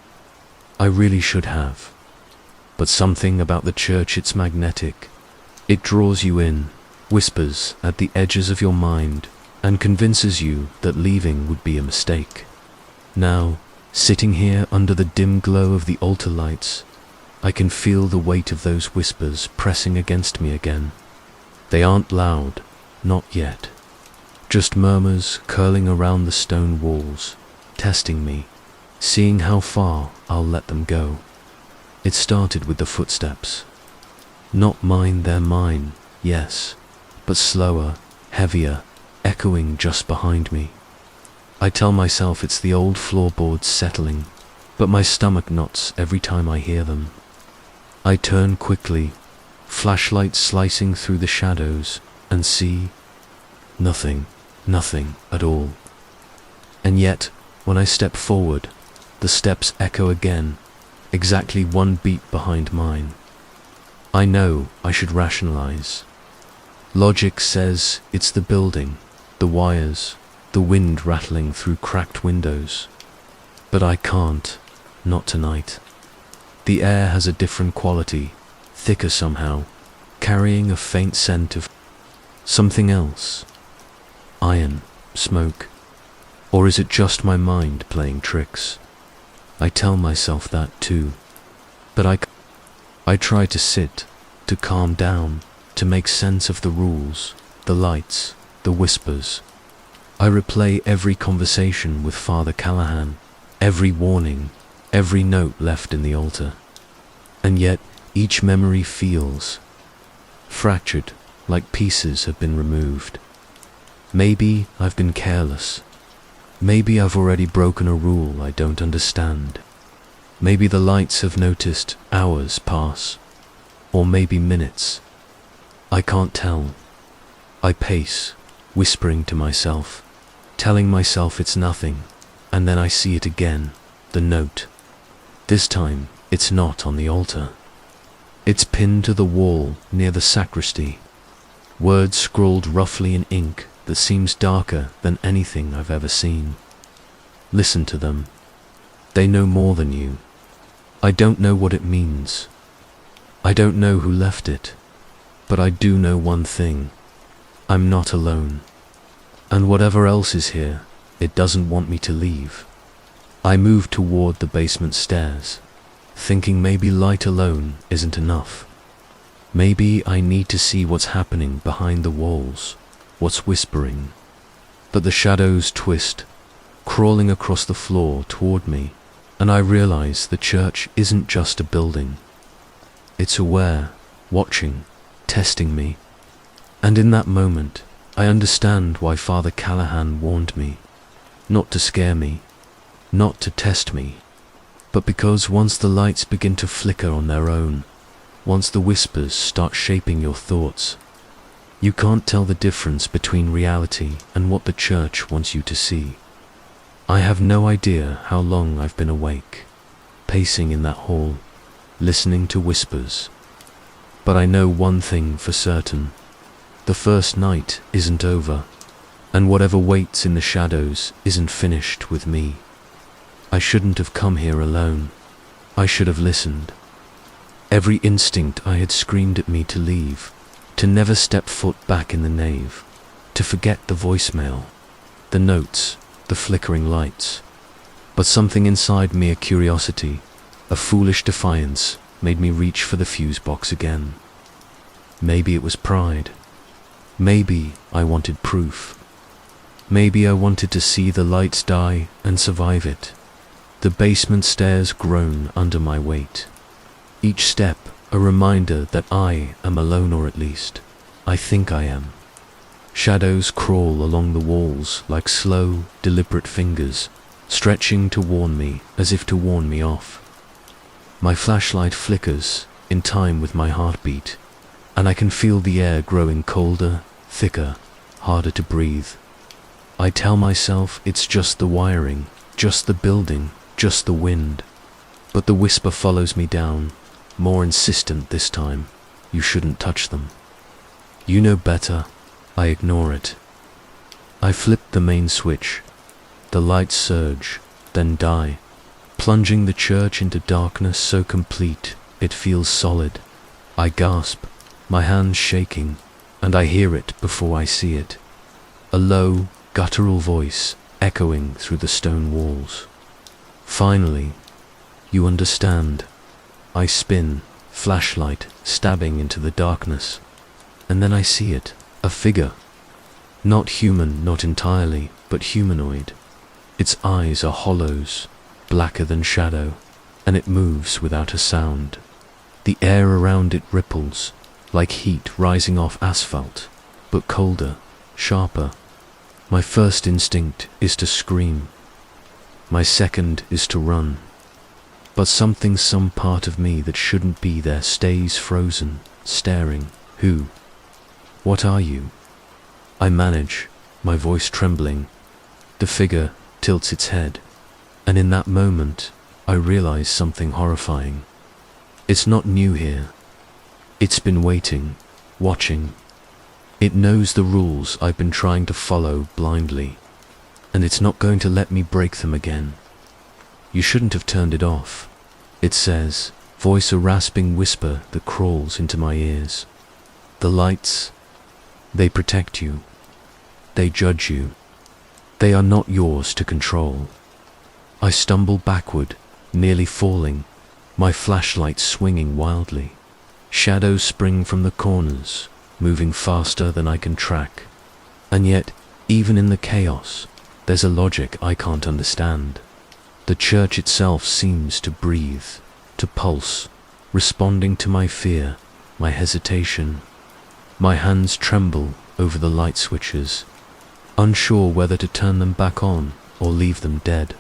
I really should have. But something about the church, it's magnetic. It draws you in, whispers at the edges of your mind, and convinces you that leaving would be a mistake. Now, sitting here under the dim glow of the altar lights, I can feel the weight of those whispers pressing against me again. They aren't loud, not yet. Just murmurs curling around the stone walls, testing me, seeing how far I'll let them go. It started with the footsteps. Not mine, they're mine, yes, but slower, heavier, echoing just behind me. I tell myself it's the old floorboards settling, but my stomach knots every time I hear them. I turn quickly, flashlight slicing through the shadows, and see nothing at all. And yet, when I step forward, the steps echo again, exactly one beat behind mine. I know I should rationalize. Logic says it's the building, the wires, the wind rattling through cracked windows. But I can't, not tonight. The air has a different quality, thicker somehow, carrying a faint scent of something else. Iron, smoke. Or is it just my mind playing tricks? I tell myself that too. But I try to sit, to calm down, to make sense of the rules, the lights, the whispers. I replay every conversation with Father Callahan, every warning, every note left in the altar. And yet, each memory feels fractured, like pieces have been removed. Maybe I've been careless. Maybe I've already broken a rule I don't understand. Maybe the lights have noticed hours pass, or maybe minutes. I can't tell. I pace, whispering to myself, telling myself it's nothing, and then I see it again, the note. This time, it's not on the altar. It's pinned to the wall near the sacristy. Words scrawled roughly in ink that seems darker than anything I've ever seen. Listen to them. They know more than you. I don't know what it means. I don't know who left it. But I do know one thing. I'm not alone. And whatever else is here, it doesn't want me to leave. I move toward the basement stairs, thinking maybe light alone isn't enough. Maybe I need to see what's happening behind the walls, what's whispering. But the shadows twist, crawling across the floor toward me, and I realize the church isn't just a building. It's aware, watching, testing me. And in that moment, I understand why Father Callahan warned me. Not to scare me, not to test me, but because once the lights begin to flicker on their own, once the whispers start shaping your thoughts, you can't tell the difference between reality and what the church wants you to see. I have no idea how long I've been awake, pacing in that hall, listening to whispers. But I know one thing for certain. The first night isn't over, and whatever waits in the shadows isn't finished with me. I shouldn't have come here alone. I should have listened. Every instinct I had screamed at me to leave, to never step foot back in the nave, to forget the voicemail, the notes, the flickering lights. But something inside me, a curiosity, a foolish defiance, made me reach for the fuse box again. Maybe it was pride. Maybe I wanted proof. Maybe I wanted to see the lights die and survive it. The basement stairs groan under my weight. Each step a reminder that I am alone, or at least, I think I am. Shadows crawl along the walls like slow, deliberate fingers, stretching to warn me as if to warn me off. My flashlight flickers in time with my heartbeat, and I can feel the air growing colder, thicker, harder to breathe. I tell myself it's just the wiring, just the building, just the wind. But the whisper follows me down, more insistent this time. You shouldn't touch them. You know better. I ignore it. I flip the main switch. The lights surge, then die, plunging the church into darkness so complete it feels solid. I gasp, my hands shaking, and I hear it before I see it. A low, guttural voice echoing through the stone walls. Finally, you understand. I spin, flashlight stabbing into the darkness, and then I see it, a figure. Not human, not entirely, but humanoid. Its eyes are hollows, blacker than shadow, and it moves without a sound. The air around it ripples, like heat rising off asphalt, but colder, sharper. My first instinct is to scream. My second is to run. But some part of me that shouldn't be there stays frozen, staring. Who? What are you? I manage, my voice trembling. The figure tilts its head, and in that moment, I realize something horrifying. It's not new here. It's been waiting, watching. It knows the rules I've been trying to follow blindly, and it's not going to let me break them again. You shouldn't have turned it off, it says, voice a rasping whisper that crawls into my ears. The lights, they protect you. They judge you. They are not yours to control. I stumble backward, nearly falling, my flashlight swinging wildly. Shadows spring from the corners, moving faster than I can track. And yet, even in the chaos, there's a logic I can't understand. The church itself seems to breathe, to pulse, responding to my fear, my hesitation. My hands tremble over the light switches, unsure whether to turn them back on or leave them dead.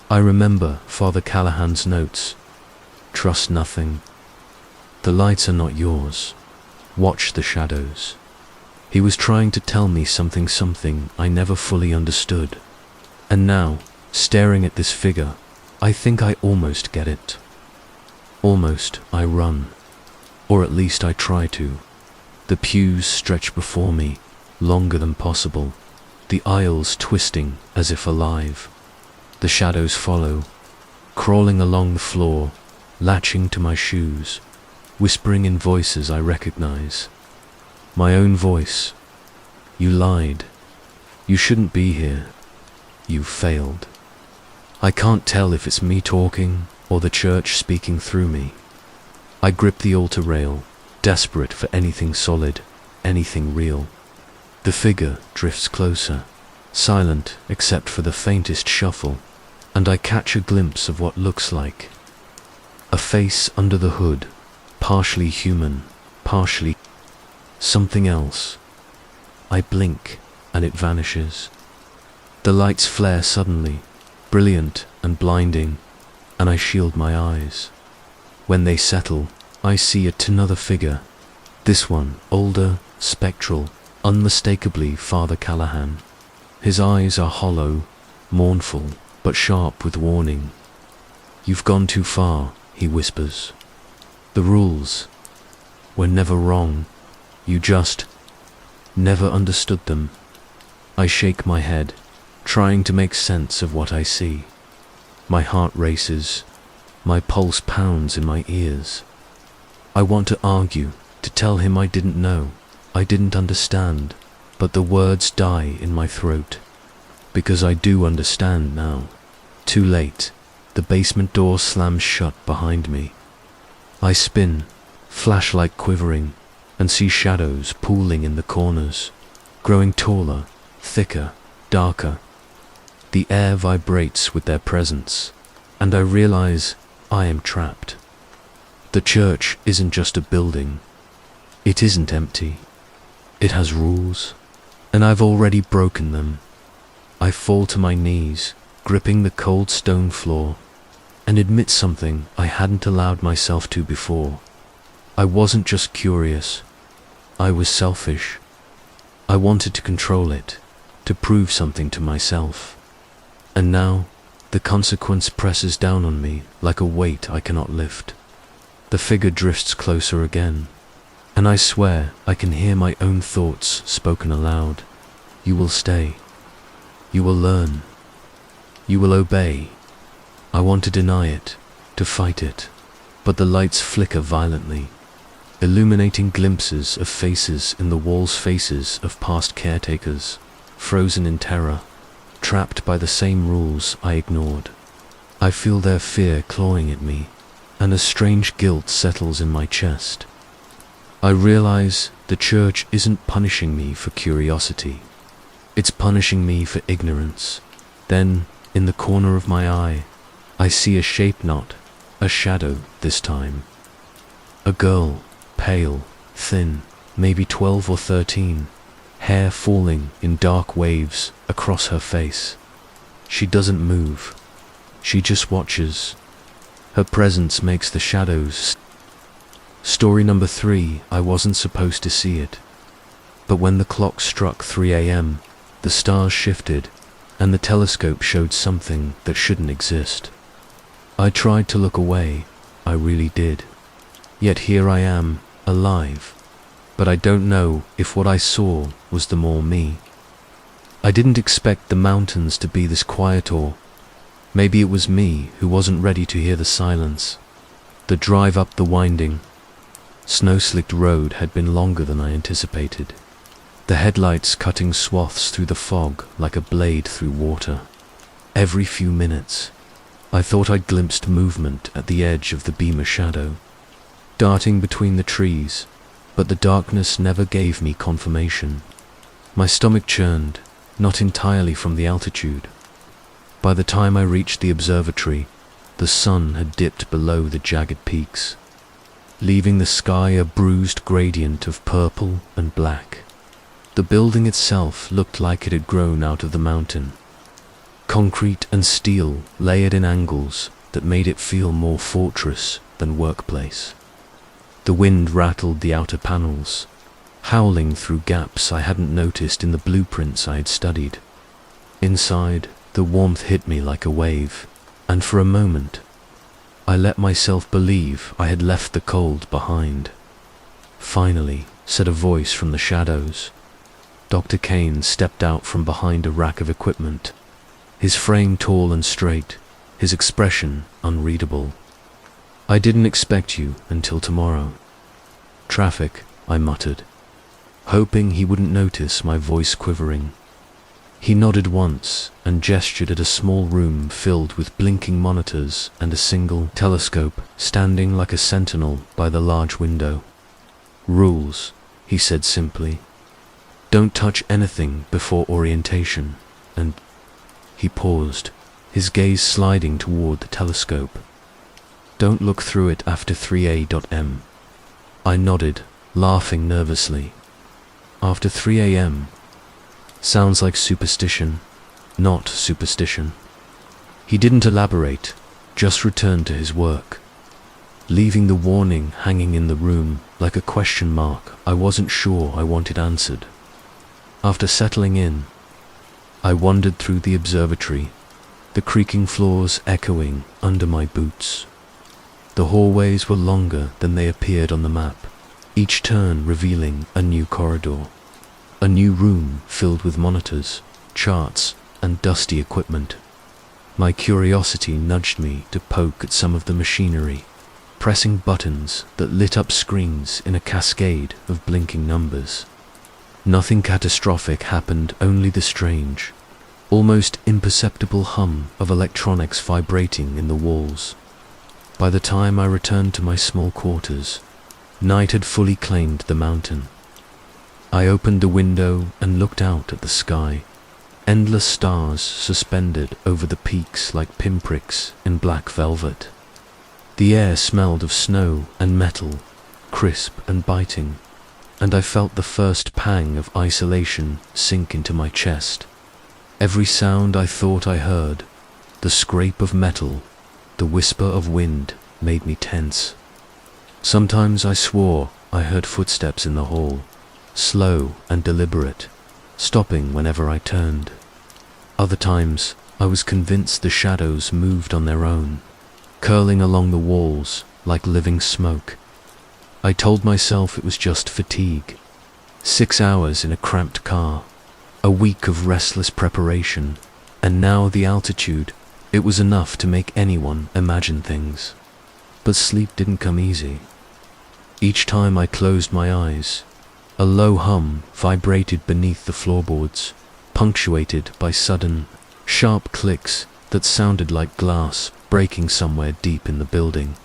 I remember Father Callahan's notes. Trust nothing. The lights are not yours. Watch the shadows. He was trying to tell me something I never fully understood. And now, staring at this figure, I think I almost get it. Almost I run. Or at least I try to. The pews stretch before me, longer than possible, the aisles twisting as if alive. The shadows follow, crawling along the floor, latching to my shoes, whispering in voices I recognize. My own voice. You lied. You shouldn't be here. You failed. I can't tell if it's me talking or the church speaking through me. I grip the altar rail, desperate for anything solid, anything real. The figure drifts closer, silent except for the faintest shuffle, and I catch a glimpse of what looks like a face under the hood, partially human, partially something else. I blink, and it vanishes. The lights flare suddenly, brilliant and blinding, and I shield my eyes. When they settle, I see another figure. This one, older, spectral, unmistakably Father Callahan. His eyes are hollow, mournful, but sharp with warning. You've gone too far, he whispers. The rules were never wrong. You just never understood them. I shake my head, trying to make sense of what I see. My heart races. My pulse pounds in my ears. I want to argue, to tell him I didn't know, I didn't understand, but the words die in my throat. Because I do understand now. Too late. The basement door slams shut behind me. I spin, flashlight quivering, and see shadows pooling in the corners, growing taller, thicker, darker. The air vibrates with their presence, and I realize I am trapped. The church isn't just a building. It isn't empty. It has rules, and I've already broken them. I fall to my knees, gripping the cold stone floor, and admit something I hadn't allowed myself to before. I wasn't just curious. I was selfish. I wanted to control it, to prove something to myself. And now, the consequence presses down on me like a weight I cannot lift. The figure drifts closer again, and I swear I can hear my own thoughts spoken aloud. You will stay. You will learn. You will obey. I want to deny it, to fight it, but the lights flicker violently, illuminating glimpses of faces in the walls, faces of past caretakers, frozen in terror, trapped by the same rules I ignored. I feel their fear clawing at me, and a strange guilt settles in my chest. I realize the church isn't punishing me for curiosity. It's punishing me for ignorance. Then, in the corner of my eye, I see a shape, not a shadow this time. A girl, pale, thin, maybe 12 or 13, hair falling in dark waves across her face. She doesn't move. She just watches. Her presence makes the shadows. Story number 3, I wasn't supposed to see it. But when the clock struck 3 a.m., the stars shifted, and the telescope showed something that shouldn't exist. I tried to look away, I really did. Yet here I am, alive. But I don't know if what I saw was them or me. I didn't expect the mountains to be this quiet, or maybe it was me who wasn't ready to hear the silence. The drive up the winding, snow-slicked road had been longer than I anticipated. The headlights cutting swaths through the fog like a blade through water. Every few minutes, I thought I'd glimpsed movement at the edge of the beamer shadow, darting between the trees, but the darkness never gave me confirmation. My stomach churned, not entirely from the altitude. By the time I reached the observatory, the sun had dipped below the jagged peaks, leaving the sky a bruised gradient of purple and black. The building itself looked like it had grown out of the mountain. Concrete and steel layered in angles that made it feel more fortress than workplace. The wind rattled the outer panels, howling through gaps I hadn't noticed in the blueprints I had studied. Inside, the warmth hit me like a wave, and for a moment, I let myself believe I had left the cold behind. "Finally," said a voice from the shadows. Dr. Kane stepped out from behind a rack of equipment, his frame tall and straight, his expression unreadable. "I didn't expect you until tomorrow." "Traffic," I muttered, hoping he wouldn't notice my voice quivering. He nodded once and gestured at a small room filled with blinking monitors and a single telescope standing like a sentinel by the large window. "Rules," he said simply. "Don't touch anything before orientation, and—" He paused, his gaze sliding toward the telescope. "Don't look through it after 3 a.m. I nodded, laughing nervously. After 3 a.m. Sounds like superstition, not superstition. He didn't elaborate, just returned to his work, leaving the warning hanging in the room like a question mark I wasn't sure I wanted answered. After settling in, I wandered through the observatory, the creaking floors echoing under my boots. The hallways were longer than they appeared on the map, each turn revealing a new corridor, a new room filled with monitors, charts, and dusty equipment. My curiosity nudged me to poke at some of the machinery, pressing buttons that lit up screens in a cascade of blinking numbers. Nothing catastrophic happened, only the strange, almost imperceptible hum of electronics vibrating in the walls. By the time I returned to my small quarters, night had fully claimed the mountain. I opened the window and looked out at the sky, endless stars suspended over the peaks like pinpricks in black velvet. The air smelled of snow and metal, crisp and biting, and I felt the first pang of isolation sink into my chest. Every sound I thought I heard, the scrape of metal, the whisper of wind, made me tense. Sometimes I swore I heard footsteps in the hall, slow and deliberate, stopping whenever I turned. Other times I was convinced the shadows moved on their own, curling along the walls like living smoke. I told myself it was just fatigue. 6 hours in a cramped car, a week of restless preparation, and now the altitude. It was enough to make anyone imagine things. But sleep didn't come easy. Each time I closed my eyes, a low hum vibrated beneath the floorboards, punctuated by sudden, sharp clicks that sounded like glass breaking somewhere deep in the building.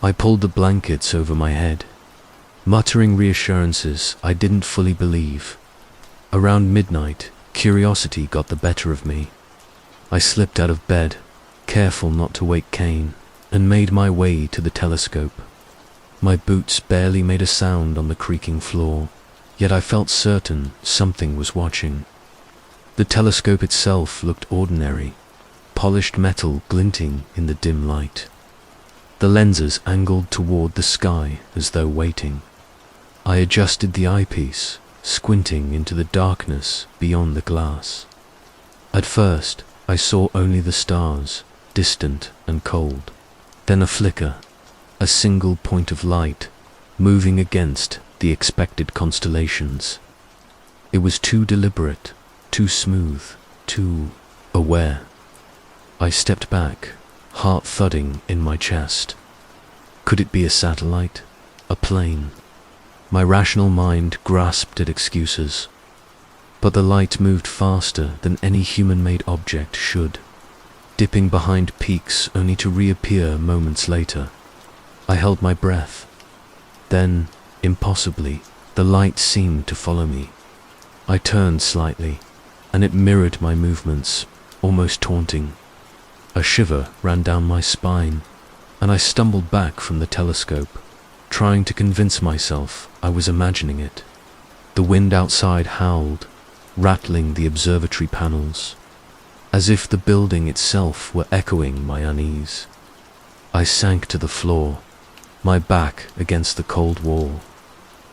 I pulled the blankets over my head, muttering reassurances I didn't fully believe. Around midnight, curiosity got the better of me. I slipped out of bed, careful not to wake Kane, and made my way to the telescope. My boots barely made a sound on the creaking floor, yet I felt certain something was watching. The telescope itself looked ordinary, polished metal glinting in the dim light. The lenses angled toward the sky as though waiting. I adjusted the eyepiece, squinting into the darkness beyond the glass. At first, I saw only the stars, distant and cold. Then a flicker, a single point of light, moving against the expected constellations. It was too deliberate, too smooth, too aware. I stepped back, heart thudding in my chest. Could it be a satellite? A plane? My rational mind grasped at excuses. But the light moved faster than any human-made object should, dipping behind peaks only to reappear moments later. I held my breath. Then, impossibly, the light seemed to follow me. I turned slightly, and it mirrored my movements, almost taunting. A shiver ran down my spine, and I stumbled back from the telescope, trying to convince myself I was imagining it. The wind outside howled, rattling the observatory panels, as if the building itself were echoing my unease. I sank to the floor, my back against the cold wall,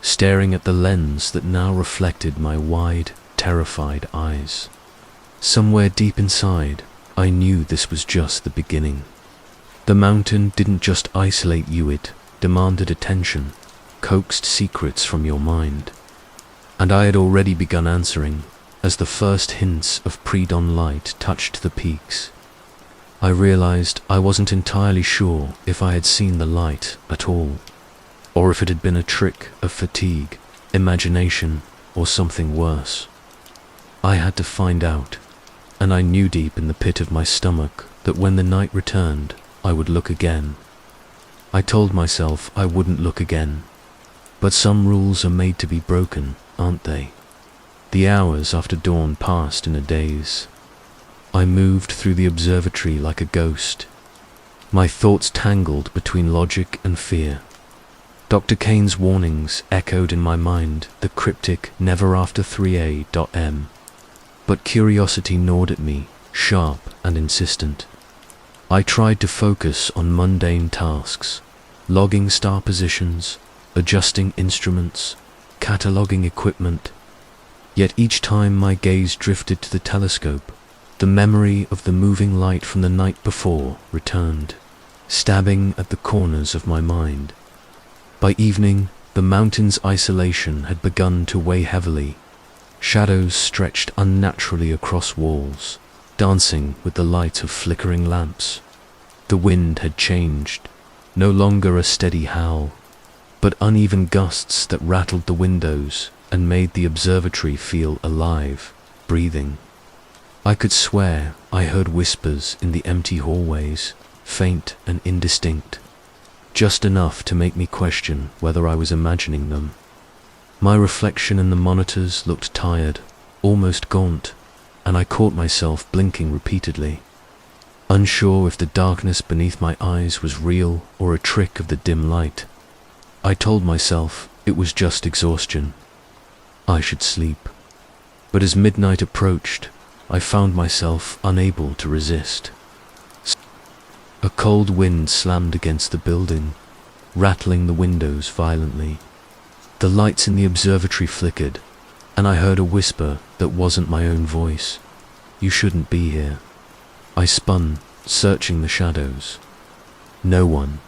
staring at the lens that now reflected my wide, terrified eyes. Somewhere deep inside, I knew this was just the beginning. The mountain didn't just isolate you, it demanded attention. coaxed secrets from your mind. And I had already begun answering, as the first hints of pre-dawn light touched the peaks. I realized I wasn't entirely sure if I had seen the light at all, or if it had been a trick of fatigue, imagination, or something worse. I had to find out, and I knew deep in the pit of my stomach that when the night returned, I would look again. I told myself I wouldn't look again, but some rules are made to be broken, aren't they? The hours after dawn passed in a daze. I moved through the observatory like a ghost, my thoughts tangled between logic and fear. Dr. Kane's warnings echoed in my mind, the cryptic "never after 3 a.m." But curiosity gnawed at me, sharp and insistent. I tried to focus on mundane tasks, logging star positions, adjusting instruments, cataloging equipment. Yet each time my gaze drifted to the telescope, the memory of the moving light from the night before returned, stabbing at the corners of my mind. By evening, the mountain's isolation had begun to weigh heavily. Shadows stretched unnaturally across walls, dancing with the light of flickering lamps. The wind had changed, no longer a steady howl, but uneven gusts that rattled the windows and made the observatory feel alive, breathing. I could swear I heard whispers in the empty hallways, faint and indistinct, just enough to make me question whether I was imagining them. My reflection in the monitors looked tired, almost gaunt, and I caught myself blinking repeatedly, unsure if the darkness beneath my eyes was real or a trick of the dim light. I told myself it was just exhaustion. I should sleep. But as midnight approached, I found myself unable to resist. A cold wind slammed against the building, rattling the windows violently. The lights in the observatory flickered, and I heard a whisper that wasn't my own voice. "You shouldn't be here." I spun, searching the shadows. No one.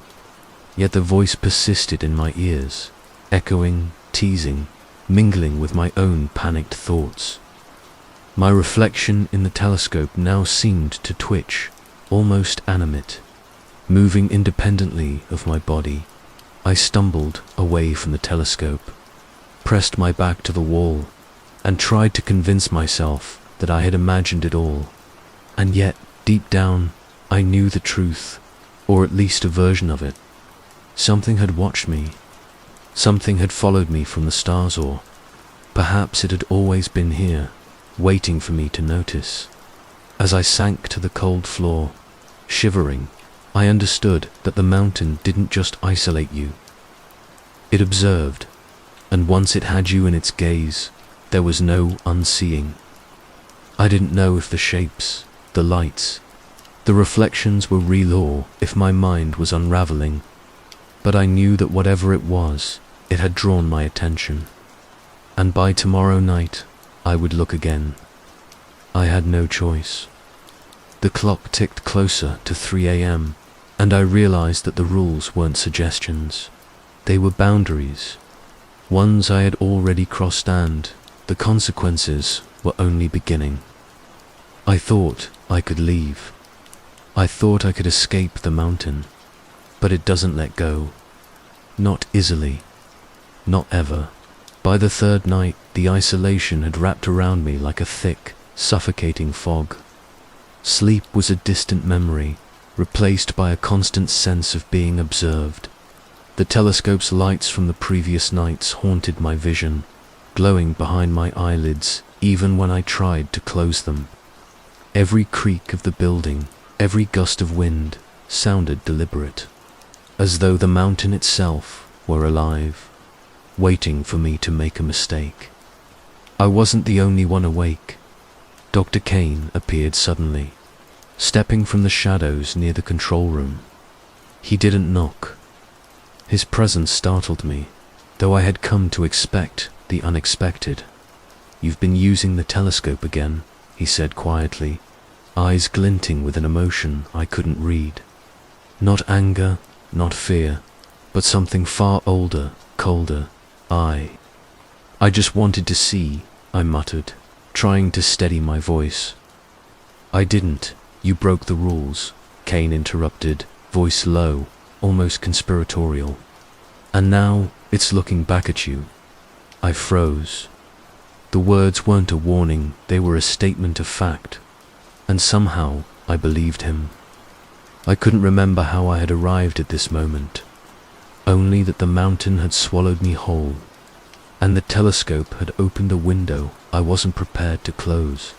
Yet the voice persisted in my ears, echoing, teasing, mingling with my own panicked thoughts. My reflection in the telescope now seemed to twitch, almost animate, moving independently of my body. I stumbled away from the telescope, pressed my back to the wall, and tried to convince myself that I had imagined it all. And yet, deep down, I knew the truth, or at least a version of it. Something had watched me. Something had followed me from the stars, or perhaps it had always been here, waiting for me to notice. As I sank to the cold floor, shivering, I understood that the mountain didn't just isolate you. It observed, and once it had you in its gaze, there was no unseeing. I didn't know if the shapes, the lights, the reflections were real or if my mind was unraveling, but I knew that whatever it was, it had drawn my attention. And by tomorrow night, I would look again. I had no choice. The clock ticked closer to 3 a.m., and I realized that the rules weren't suggestions. They were boundaries, ones I had already crossed, and the consequences were only beginning. I thought I could leave. I thought I could escape the mountain, but it doesn't let go. Not easily. Not ever. By the third night, the isolation had wrapped around me like a thick, suffocating fog. Sleep was a distant memory, replaced by a constant sense of being observed. The telescope's lights from the previous nights haunted my vision, glowing behind my eyelids even when I tried to close them. Every creak of the building, every gust of wind, sounded deliberate, as though the mountain itself were alive, waiting for me to make a mistake. I wasn't the only one awake. Dr. Kane appeared suddenly, stepping from the shadows near the control room. He didn't knock. His presence startled me, though I had come to expect the unexpected. "You've been using the telescope again," he said quietly, eyes glinting with an emotion I couldn't read. Not anger, not fear, but something far older colder. I just wanted to see, I muttered, trying to steady my voice. I didn't. You broke the rules, Kane interrupted, voice low, almost conspiratorial. And now, it's looking back at you. I froze. The words weren't a warning, they were a statement of fact. And somehow, I believed him. I couldn't remember how I had arrived at this moment. Only that the mountain had swallowed me whole, and the telescope had opened a window I wasn't prepared to close.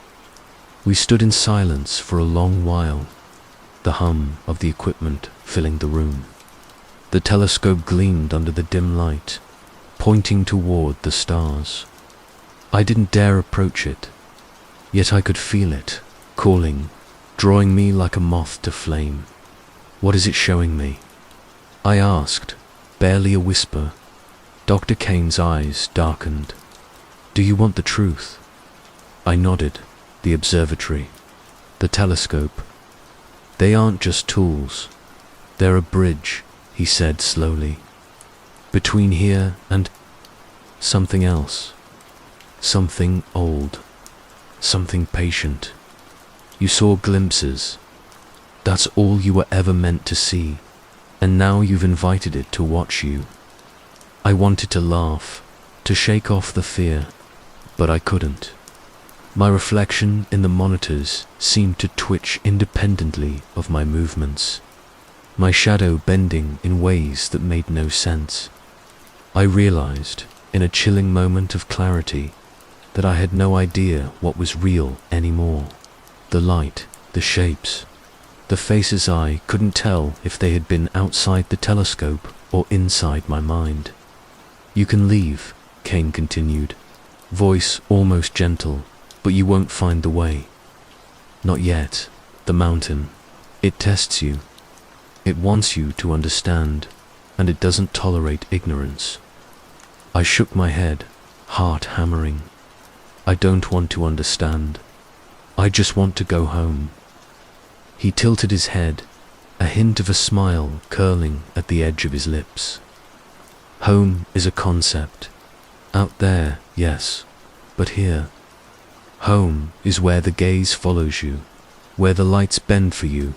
We stood in silence for a long while, the hum of the equipment filling the room. The telescope gleamed under the dim light, pointing toward the stars. I didn't dare approach it, yet I could feel it, calling, drawing me like a moth to flame. What is it showing me? I asked, barely a whisper. Dr. Kane's eyes darkened. Do you want the truth? I nodded. The observatory, the telescope. They aren't just tools. They're a bridge, he said slowly. Between here and something else. Something old. Something patient. You saw glimpses. That's all you were ever meant to see. And now you've invited it to watch you. I wanted to laugh, to shake off the fear, but I couldn't. My reflection in the monitors seemed to twitch independently of my movements, my shadow bending in ways that made no sense. I realized, in a chilling moment of clarity, that I had no idea what was real anymore. The light, the shapes, the faces, I couldn't tell if they had been outside the telescope or inside my mind. You can leave, Kane continued, voice almost gentle, but you won't find the way. Not yet. The mountain. It tests you. It wants you to understand, and it doesn't tolerate ignorance. I shook my head, heart hammering. I don't want to understand. I just want to go home. He tilted his head, a hint of a smile curling at the edge of his lips. Home is a concept. Out there, yes, but here. Home is where the gaze follows you, where the lights bend for you,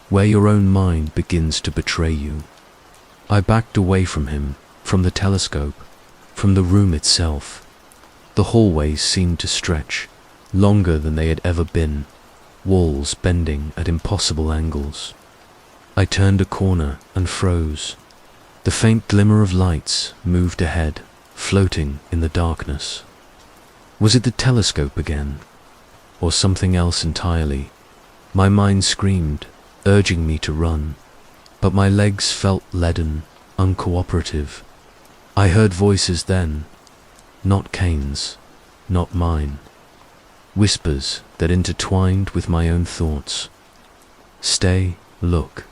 where your own mind begins to betray you. I backed away from him, from the telescope, from the room itself. The hallways seemed to stretch, longer than they had ever been, walls bending at impossible angles. I turned a corner and froze. The faint glimmer of lights moved ahead, floating in the darkness. Was it the telescope again? Or something else entirely? My mind screamed, urging me to run, but my legs felt leaden, uncooperative. I heard voices then, not Kane's, not mine. Whispers that intertwined with my own thoughts. Stay, look.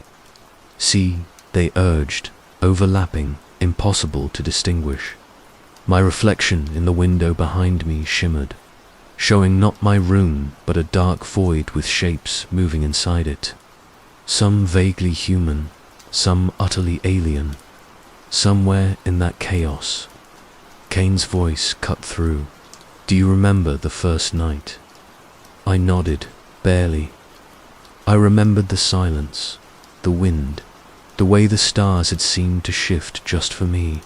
See, they urged, overlapping, impossible to distinguish. My reflection in the window behind me shimmered, showing not my room but a dark void with shapes moving inside it. Some vaguely human, some utterly alien. Somewhere in that chaos, Kane's voice cut through. Do you remember the first night? I nodded, barely. I remembered the silence, the wind, the way the stars had seemed to shift just for me.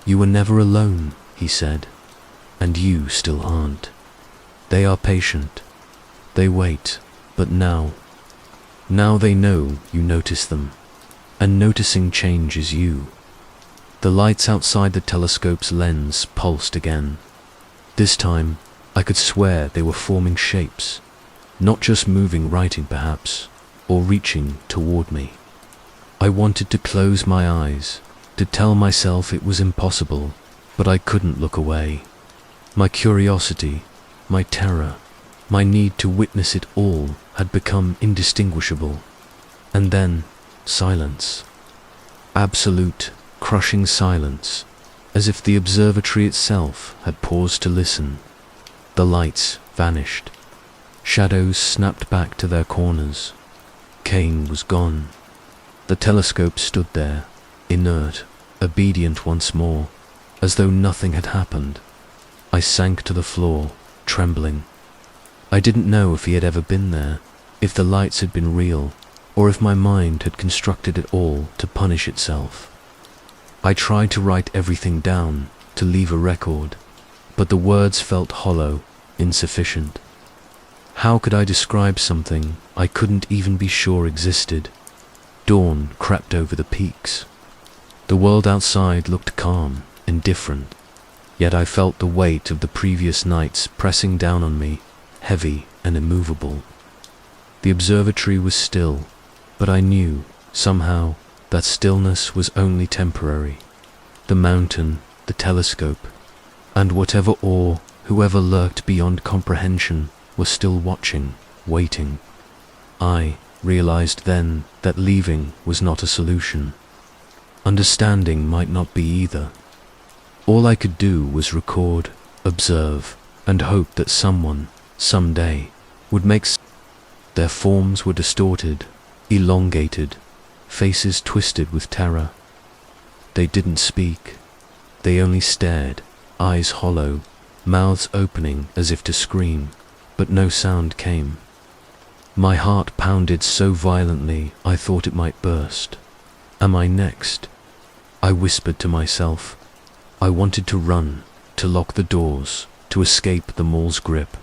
You were never alone, he said, and you still aren't. They are patient. They wait, but now they know you notice them, and noticing changes you. The lights outside the telescope's lens pulsed again. This time, I could swear they were forming shapes, not just moving writing perhaps, or reaching toward me. I wanted to close my eyes, to tell myself it was impossible, but I couldn't look away. My curiosity, my terror, my need to witness it all had become indistinguishable. And then, silence. Absolute, crushing silence, as if the observatory itself had paused to listen. The lights vanished. Shadows snapped back to their corners. Kane was gone. The telescope stood there, inert, obedient once more, as though nothing had happened. I sank to the floor, trembling. I didn't know if he had ever been there, if the lights had been real, or if my mind had constructed it all to punish itself. I tried to write everything down, to leave a record, but the words felt hollow, insufficient. How could I describe something I couldn't even be sure existed? Dawn crept over the peaks. The world outside looked calm, indifferent, yet I felt the weight of the previous nights pressing down on me, heavy and immovable. The observatory was still, but I knew, somehow, that stillness was only temporary. The mountain, the telescope, and whatever awe, whoever lurked beyond comprehension, was still watching, waiting. I realized then that leaving was not a solution. Understanding might not be either. All I could do was record, observe, and hope that someone, someday, would make sense. Their forms were distorted, elongated, faces twisted with terror. They didn't speak. They only stared, eyes hollow, mouths opening as if to scream, but no sound came. My heart pounded so violently I thought it might burst. Am I next? I whispered to myself. I wanted to run, to lock the doors, to escape the mall's grip.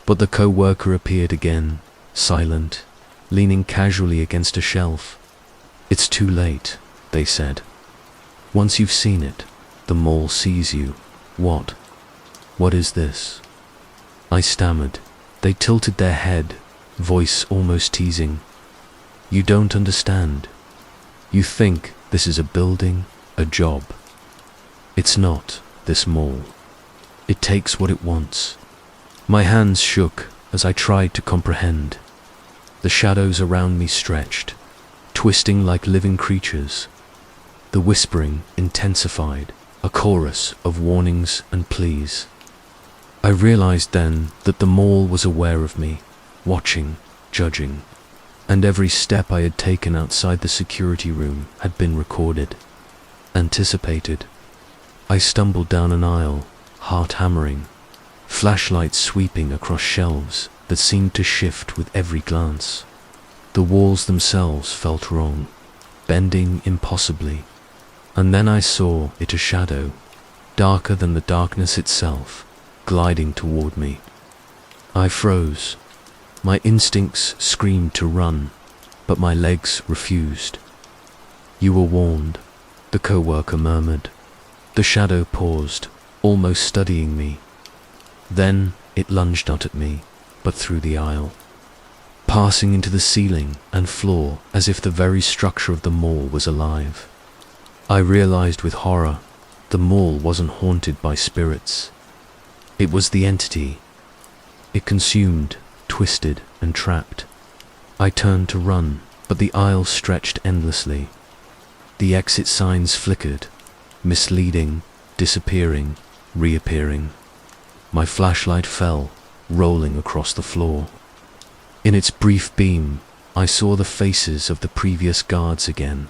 But the co-worker appeared again, silent, leaning casually against a shelf. It's too late, they said. Once you've seen it, the mall sees you. What? What is this? I stammered. They tilted their head, voice almost teasing. You don't understand. You think this is a building, a job. It's not, this mall. It takes what it wants. My hands shook as I tried to comprehend. The shadows around me stretched, twisting like living creatures. The whispering intensified, a chorus of warnings and pleas. I realized then that the mall was aware of me, watching, judging, and every step I had taken outside the security room had been recorded, anticipated. I stumbled down an aisle, heart hammering, flashlights sweeping across shelves that seemed to shift with every glance. The walls themselves felt wrong, bending impossibly, and then I saw it, a shadow, darker than the darkness itself, gliding toward me. I froze. My instincts screamed to run, but my legs refused. You were warned, the co-worker murmured. The shadow paused, almost studying me. Then it lunged not at me, but through the aisle, passing into the ceiling and floor as if the very structure of the mall was alive. I realized with horror, the mall wasn't haunted by spirits. It was the entity. It consumed, twisted, and trapped. I turned to run, but the aisle stretched endlessly. The exit signs flickered, misleading, disappearing, reappearing. My flashlight fell, rolling across the floor. In its brief beam, I saw the faces of the previous guards again,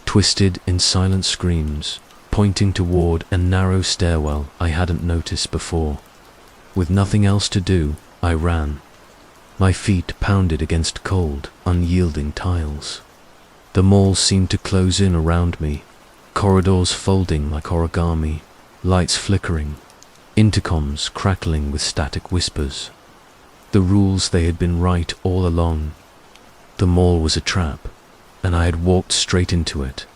twisted in silent screams, pointing toward a narrow stairwell I hadn't noticed before. With nothing else to do, I ran. My feet pounded against cold, unyielding tiles. The mall seemed to close in around me, corridors folding like origami, lights flickering, intercoms crackling with static whispers. The rules, they had been right all along. The mall was a trap, and I had walked straight into it.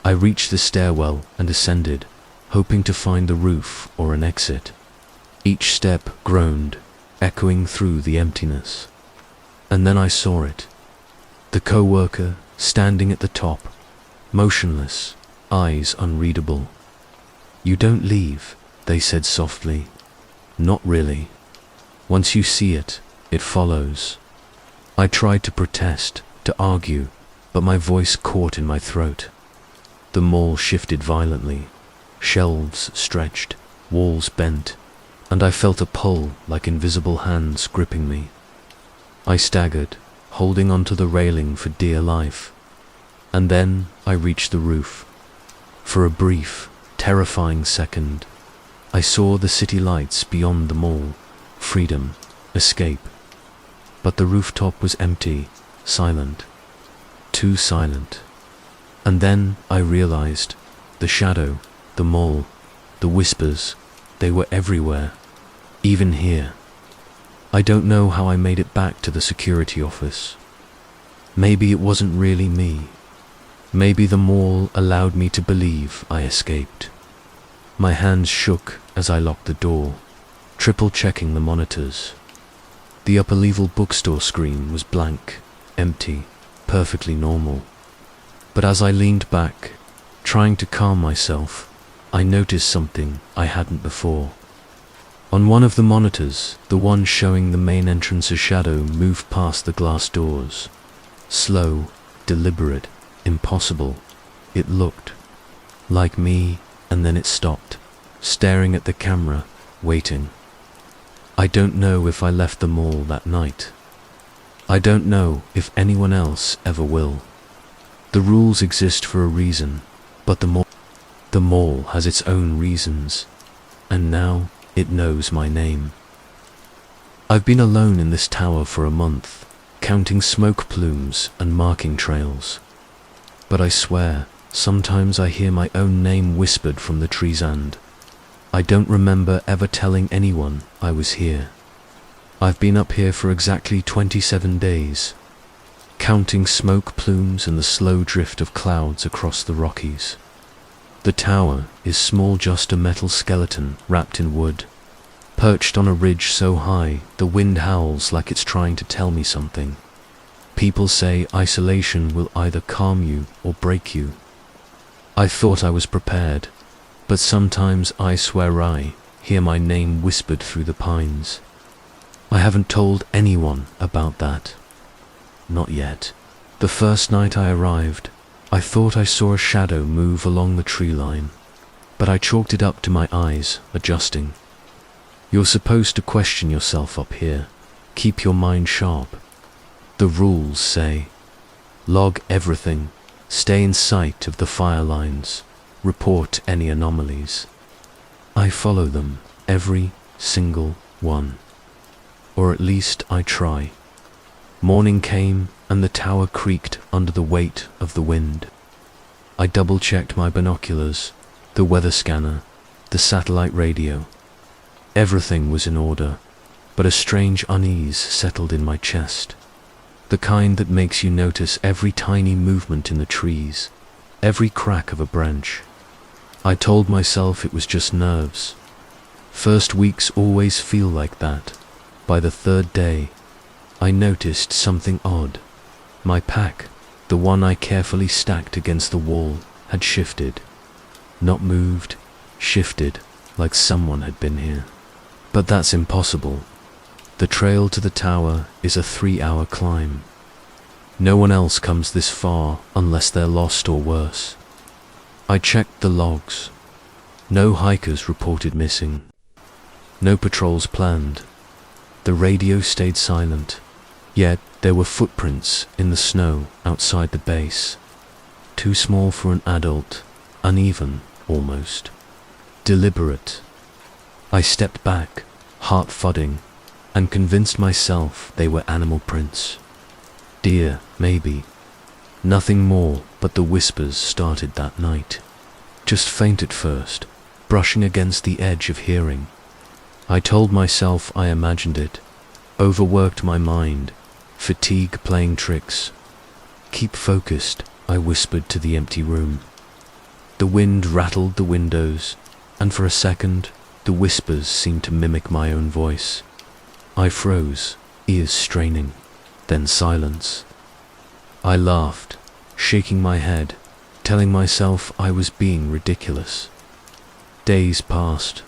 I reached the stairwell and ascended, hoping to find the roof or an exit. Each step groaned, echoing through the emptiness. And then I saw it. The co-worker standing at the top, motionless, eyes unreadable. You don't leave, they said softly. Not really. Once you see it, it follows. I tried to protest, to argue, but my voice caught in my throat. The mall shifted violently. Shelves stretched, walls bent, and I felt a pull like invisible hands gripping me. I staggered, holding onto the railing for dear life. And then I reached the roof. For a brief, terrifying second. I saw the city lights beyond the mall. Freedom, escape. But the rooftop was empty, silent. Too silent. And then I realized, the shadow, the mall, the whispers, they were everywhere. Even here. I don't know how I made it back to the security office. Maybe it wasn't really me. Maybe the mall allowed me to believe I escaped. My hands shook as I locked the door, triple checking the monitors. The upper level bookstore screen was blank, empty, perfectly normal. But as I leaned back, trying to calm myself, I noticed something I hadn't before. On one of the monitors, the one showing the main entrance's shadow moved past the glass doors. Slow, deliberate, impossible. It looked like me, and then it stopped, staring at the camera, waiting. I don't know if I left the mall that night. I don't know if anyone else ever will. The rules exist for a reason, but the mall has its own reasons, and now it knows my name. I've been alone in this tower for a month, counting smoke plumes and marking trails. But I swear, sometimes I hear my own name whispered from the trees, and I don't remember ever telling anyone I was here. I've been up here for exactly 27 days, counting smoke plumes and the slow drift of clouds across the Rockies. The tower is small, just a metal skeleton wrapped in wood, perched on a ridge so high the wind howls like it's trying to tell me something. People say isolation will either calm you or break you. I thought I was prepared, but sometimes I swear I hear my name whispered through the pines. I haven't told anyone about that. Not yet. The first night I arrived, I thought I saw a shadow move along the tree line, but I chalked it up to my eyes adjusting. You're supposed to question yourself up here. Keep your mind sharp. The rules say, log everything, stay in sight of the fire lines, report any anomalies. I follow them, every single one. Or at least I try. Morning came and the tower creaked under the weight of the wind. I double-checked my binoculars, the weather scanner, the satellite radio. Everything was in order, but a strange unease settled in my chest. The kind that makes you notice every tiny movement in the trees, every crack of a branch. I told myself it was just nerves. First weeks always feel like that. By the third day, I noticed something odd. My pack, the one I carefully stacked against the wall, had shifted. Not moved, shifted, like someone had been here. But that's impossible. The trail to the tower is a 3-hour climb. No one else comes this far unless they're lost or worse. I checked the logs. No hikers reported missing. No patrols planned. The radio stayed silent, yet there were footprints in the snow outside the base. Too small for an adult, uneven, almost. Deliberate. I stepped back, heart thudding, and convinced myself they were animal prints. Deer, maybe. Nothing more, but the whispers started that night. Just faint at first, brushing against the edge of hearing. I told myself I imagined it, overworked my mind, fatigue playing tricks. Keep focused, I whispered to the empty room. The wind rattled the windows, and for a second, the whispers seemed to mimic my own voice. I froze, ears straining, then silence. I laughed, shaking my head, telling myself I was being ridiculous. Days passed.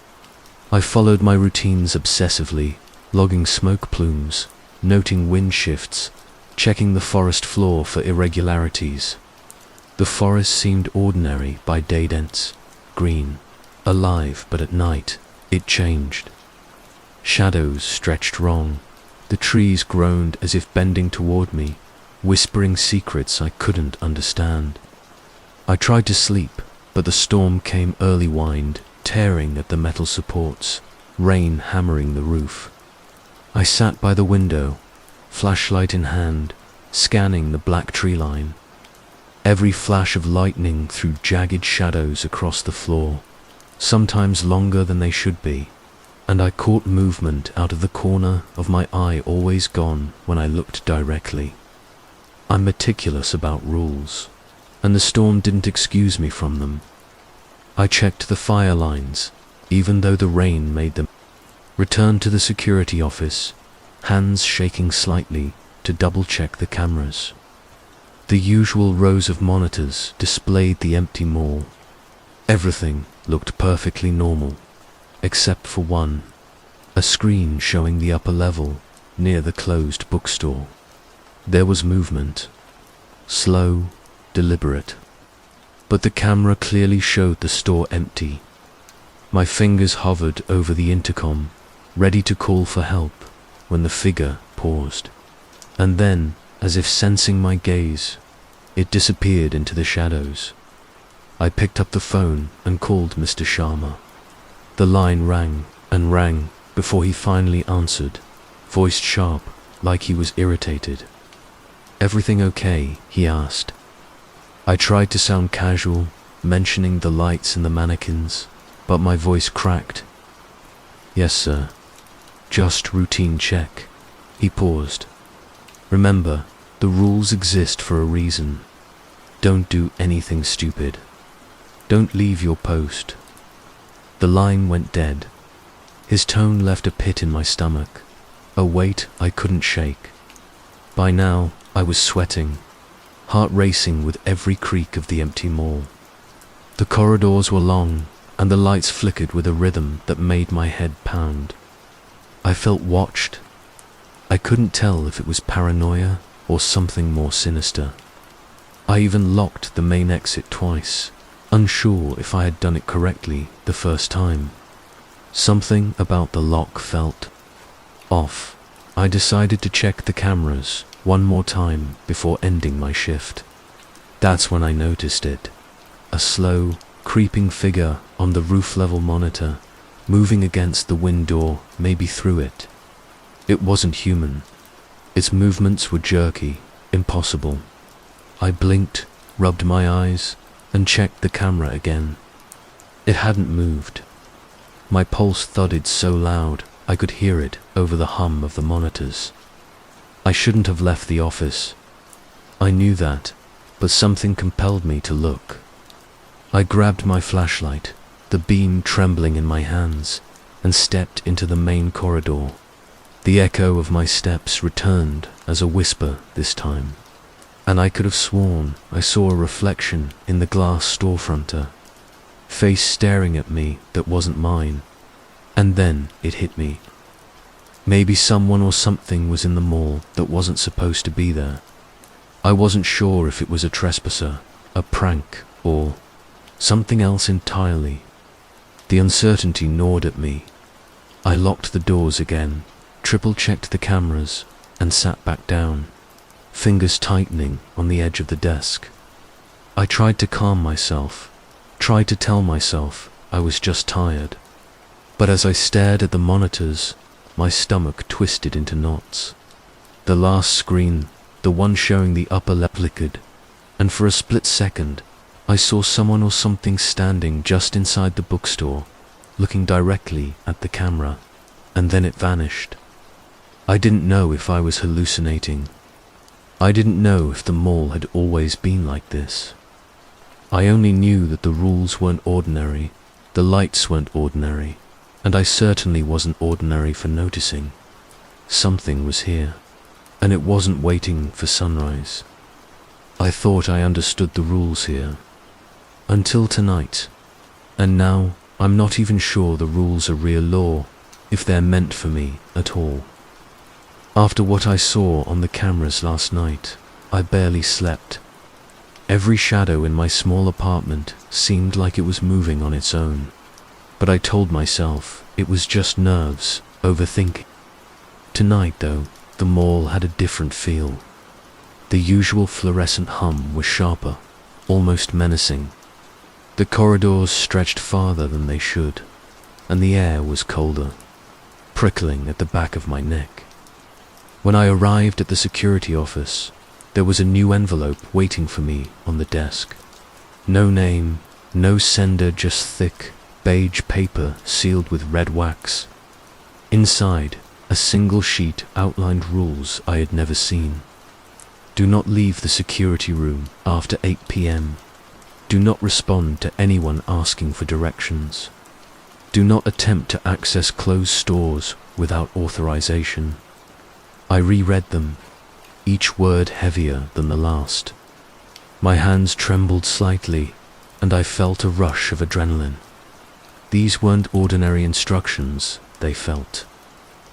I followed my routines obsessively, logging smoke plumes, noting wind shifts, checking the forest floor for irregularities. The forest seemed ordinary by day, dense, green, alive, but at night, it changed. Shadows stretched wrong. The trees groaned as if bending toward me, whispering secrets I couldn't understand. I tried to sleep, but the storm came early wind, tearing at the metal supports, rain hammering the roof. I sat by the window, flashlight in hand, scanning the black tree line. Every flash of lightning threw jagged shadows across the floor, sometimes longer than they should be, and I caught movement out of the corner of my eye, always gone when I looked directly. I'm meticulous about rules, and the storm didn't excuse me from them. I checked the fire lines, even though the rain made them. Returned to the security office, hands shaking slightly to double-check the cameras. The usual rows of monitors displayed the empty mall. Everything looked perfectly normal, except for one, a screen showing the upper level near the closed bookstore. There was movement, slow, deliberate, but the camera clearly showed the store empty. My fingers hovered over the intercom, ready to call for help, when the figure paused, and then, as if sensing my gaze, it disappeared into the shadows. I picked up the phone and called Mr. Sharma. The line rang and rang before he finally answered, voiced sharp, like he was irritated. "Everything okay?" he asked. I tried to sound casual, mentioning the lights and the mannequins, but my voice cracked. "Yes, sir. Just routine check." He paused. "Remember, the rules exist for a reason. Don't do anything stupid. Don't leave your post." The line went dead. His tone left a pit in my stomach, a weight I couldn't shake. By now, I was sweating, heart racing with every creak of the empty mall. The corridors were long, and the lights flickered with a rhythm that made my head pound. I felt watched. I couldn't tell if it was paranoia or something more sinister. I even locked the main exit twice, unsure if I had done it correctly the first time. Something about the lock felt off. I decided to check the cameras one more time before ending my shift. That's when I noticed it. A slow, creeping figure on the roof-level monitor, moving against the wind door, maybe through it. It wasn't human. Its movements were jerky, impossible. I blinked, rubbed my eyes, and checked the camera again. It hadn't moved. My pulse thudded so loud I could hear it over the hum of the monitors. I shouldn't have left the office. I knew that, but something compelled me to look. I grabbed my flashlight, the beam trembling in my hands, and stepped into the main corridor. The echo of my steps returned as a whisper this time, and I could have sworn I saw a reflection in the glass storefronter, face staring at me that wasn't mine. And then it hit me. Maybe someone or something was in the mall that wasn't supposed to be there. I wasn't sure if it was a trespasser, a prank, or something else entirely. The uncertainty gnawed at me. I locked the doors again, triple-checked the cameras, and sat back down, fingers tightening on the edge of the desk. I tried to calm myself, tried to tell myself I was just tired. But as I stared at the monitors, my stomach twisted into knots. The last screen, the one showing the upper left, flickered, and for a split second, I saw someone or something standing just inside the bookstore, looking directly at the camera, and then it vanished. I didn't know if I was hallucinating. I didn't know if the mall had always been like this. I only knew that the rules weren't ordinary, the lights weren't ordinary, and I certainly wasn't ordinary for noticing. Something was here, and it wasn't waiting for sunrise. I thought I understood the rules here. Until tonight. And now I'm not even sure the rules are real law, if they're meant for me at all. After what I saw on the cameras last night, I barely slept. Every shadow in my small apartment seemed like it was moving on its own. But I told myself it was just nerves, overthinking. Tonight, though, the mall had a different feel. The usual fluorescent hum was sharper, almost menacing. The corridors stretched farther than they should, and the air was colder, prickling at the back of my neck. When I arrived at the security office, there was a new envelope waiting for me on the desk. No name, no sender, just thick, beige paper sealed with red wax. Inside, a single sheet outlined rules I had never seen. Do not leave the security room after 8 p.m. Do not respond to anyone asking for directions. Do not attempt to access closed stores without authorization. I reread them, each word heavier than the last. My hands trembled slightly, and I felt a rush of adrenaline. These weren't ordinary instructions, they felt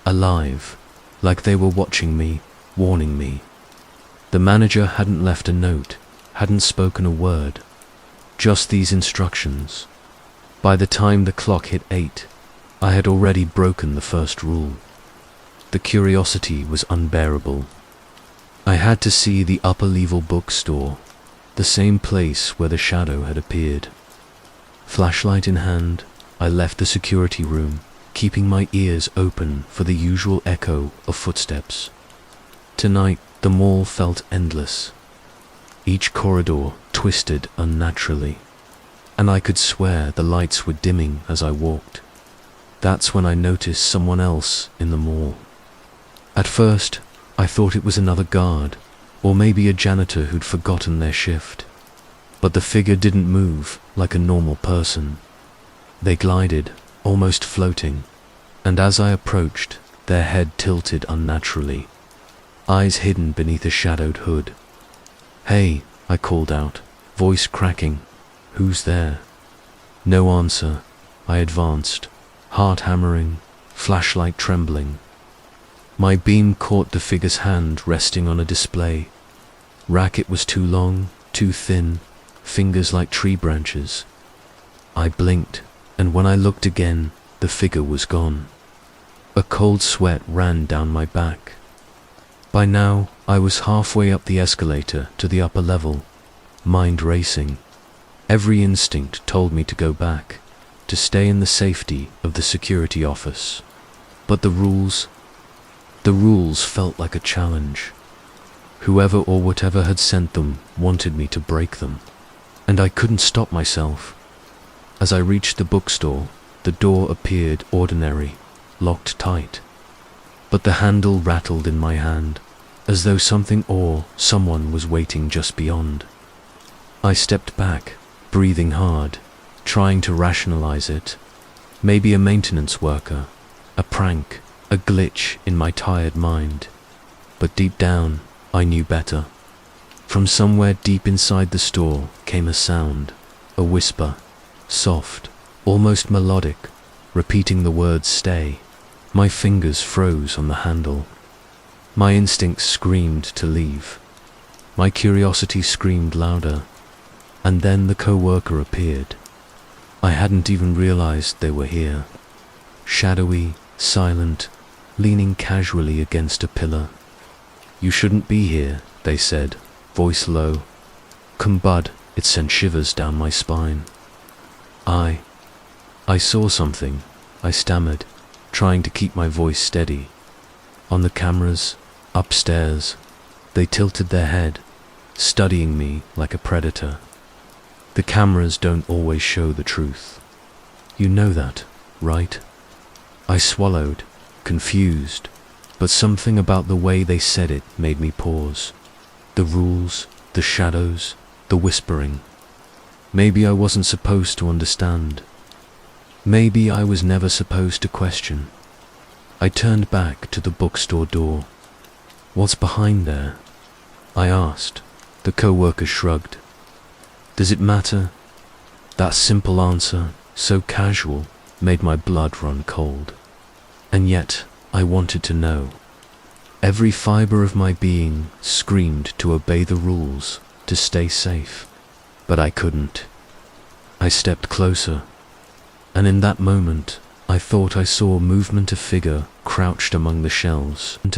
alive, like they were watching me, warning me. The manager hadn't left a note, hadn't spoken a word, just these instructions. By the time the clock hit 8, I had already broken the first rule. The curiosity was unbearable. I had to see the upper-level bookstore, the same place where the shadow had appeared. Flashlight in hand, I left the security room, keeping my ears open for the usual echo of footsteps. Tonight, the mall felt endless. Each corridor twisted unnaturally, and I could swear the lights were dimming as I walked. That's when I noticed someone else in the mall. At first, I thought it was another guard, or maybe a janitor who'd forgotten their shift. But the figure didn't move like a normal person. They glided, almost floating, and as I approached, their head tilted unnaturally, eyes hidden beneath a shadowed hood. "Hey," I called out, voice cracking. "Who's there?" No answer. I advanced, heart hammering, flashlight trembling. My beam caught the figure's hand resting on a display. Racket was too long, too thin, fingers like tree branches. I blinked, and when I looked again, the figure was gone. A cold sweat ran down my back. By now, I was halfway up the escalator to the upper level, mind racing. Every instinct told me to go back, to stay in the safety of the security office. But the rules felt like a challenge. Whoever or whatever had sent them wanted me to break them, and I couldn't stop myself. As I reached the bookstore, the door appeared ordinary, locked tight, but the handle rattled in my hand, as though something or someone was waiting just beyond. I stepped back, breathing hard, trying to rationalize it. Maybe a maintenance worker, a prank, a glitch in my tired mind. But deep down, I knew better. From somewhere deep inside the store came a sound, a whisper, soft, almost melodic, repeating the words "stay." My fingers froze on the handle. My instincts screamed to leave. My curiosity screamed louder. And then the co-worker appeared. I hadn't even realized they were here. Shadowy, silent, leaning casually against a pillar. "You shouldn't be here," they said, voice low. "Come bud," it sent shivers down my spine. I saw something, I stammered, trying to keep my voice steady. On the cameras, upstairs, they tilted their head, studying me like a predator. The cameras don't always show the truth. You know that, right? I swallowed, confused, but something about the way they said it made me pause. The rules, the shadows, the whispering. Maybe I wasn't supposed to understand. Maybe I was never supposed to question. I turned back to the bookstore door. "What's behind there?" I asked. The co-worker shrugged. "Does it matter?" That simple answer, so casual, made my blood run cold. And yet, I wanted to know. Every fiber of my being screamed to obey the rules, to stay safe. But I couldn't. I stepped closer, and in that moment, I thought I saw movement, a figure crouched among the shelves, and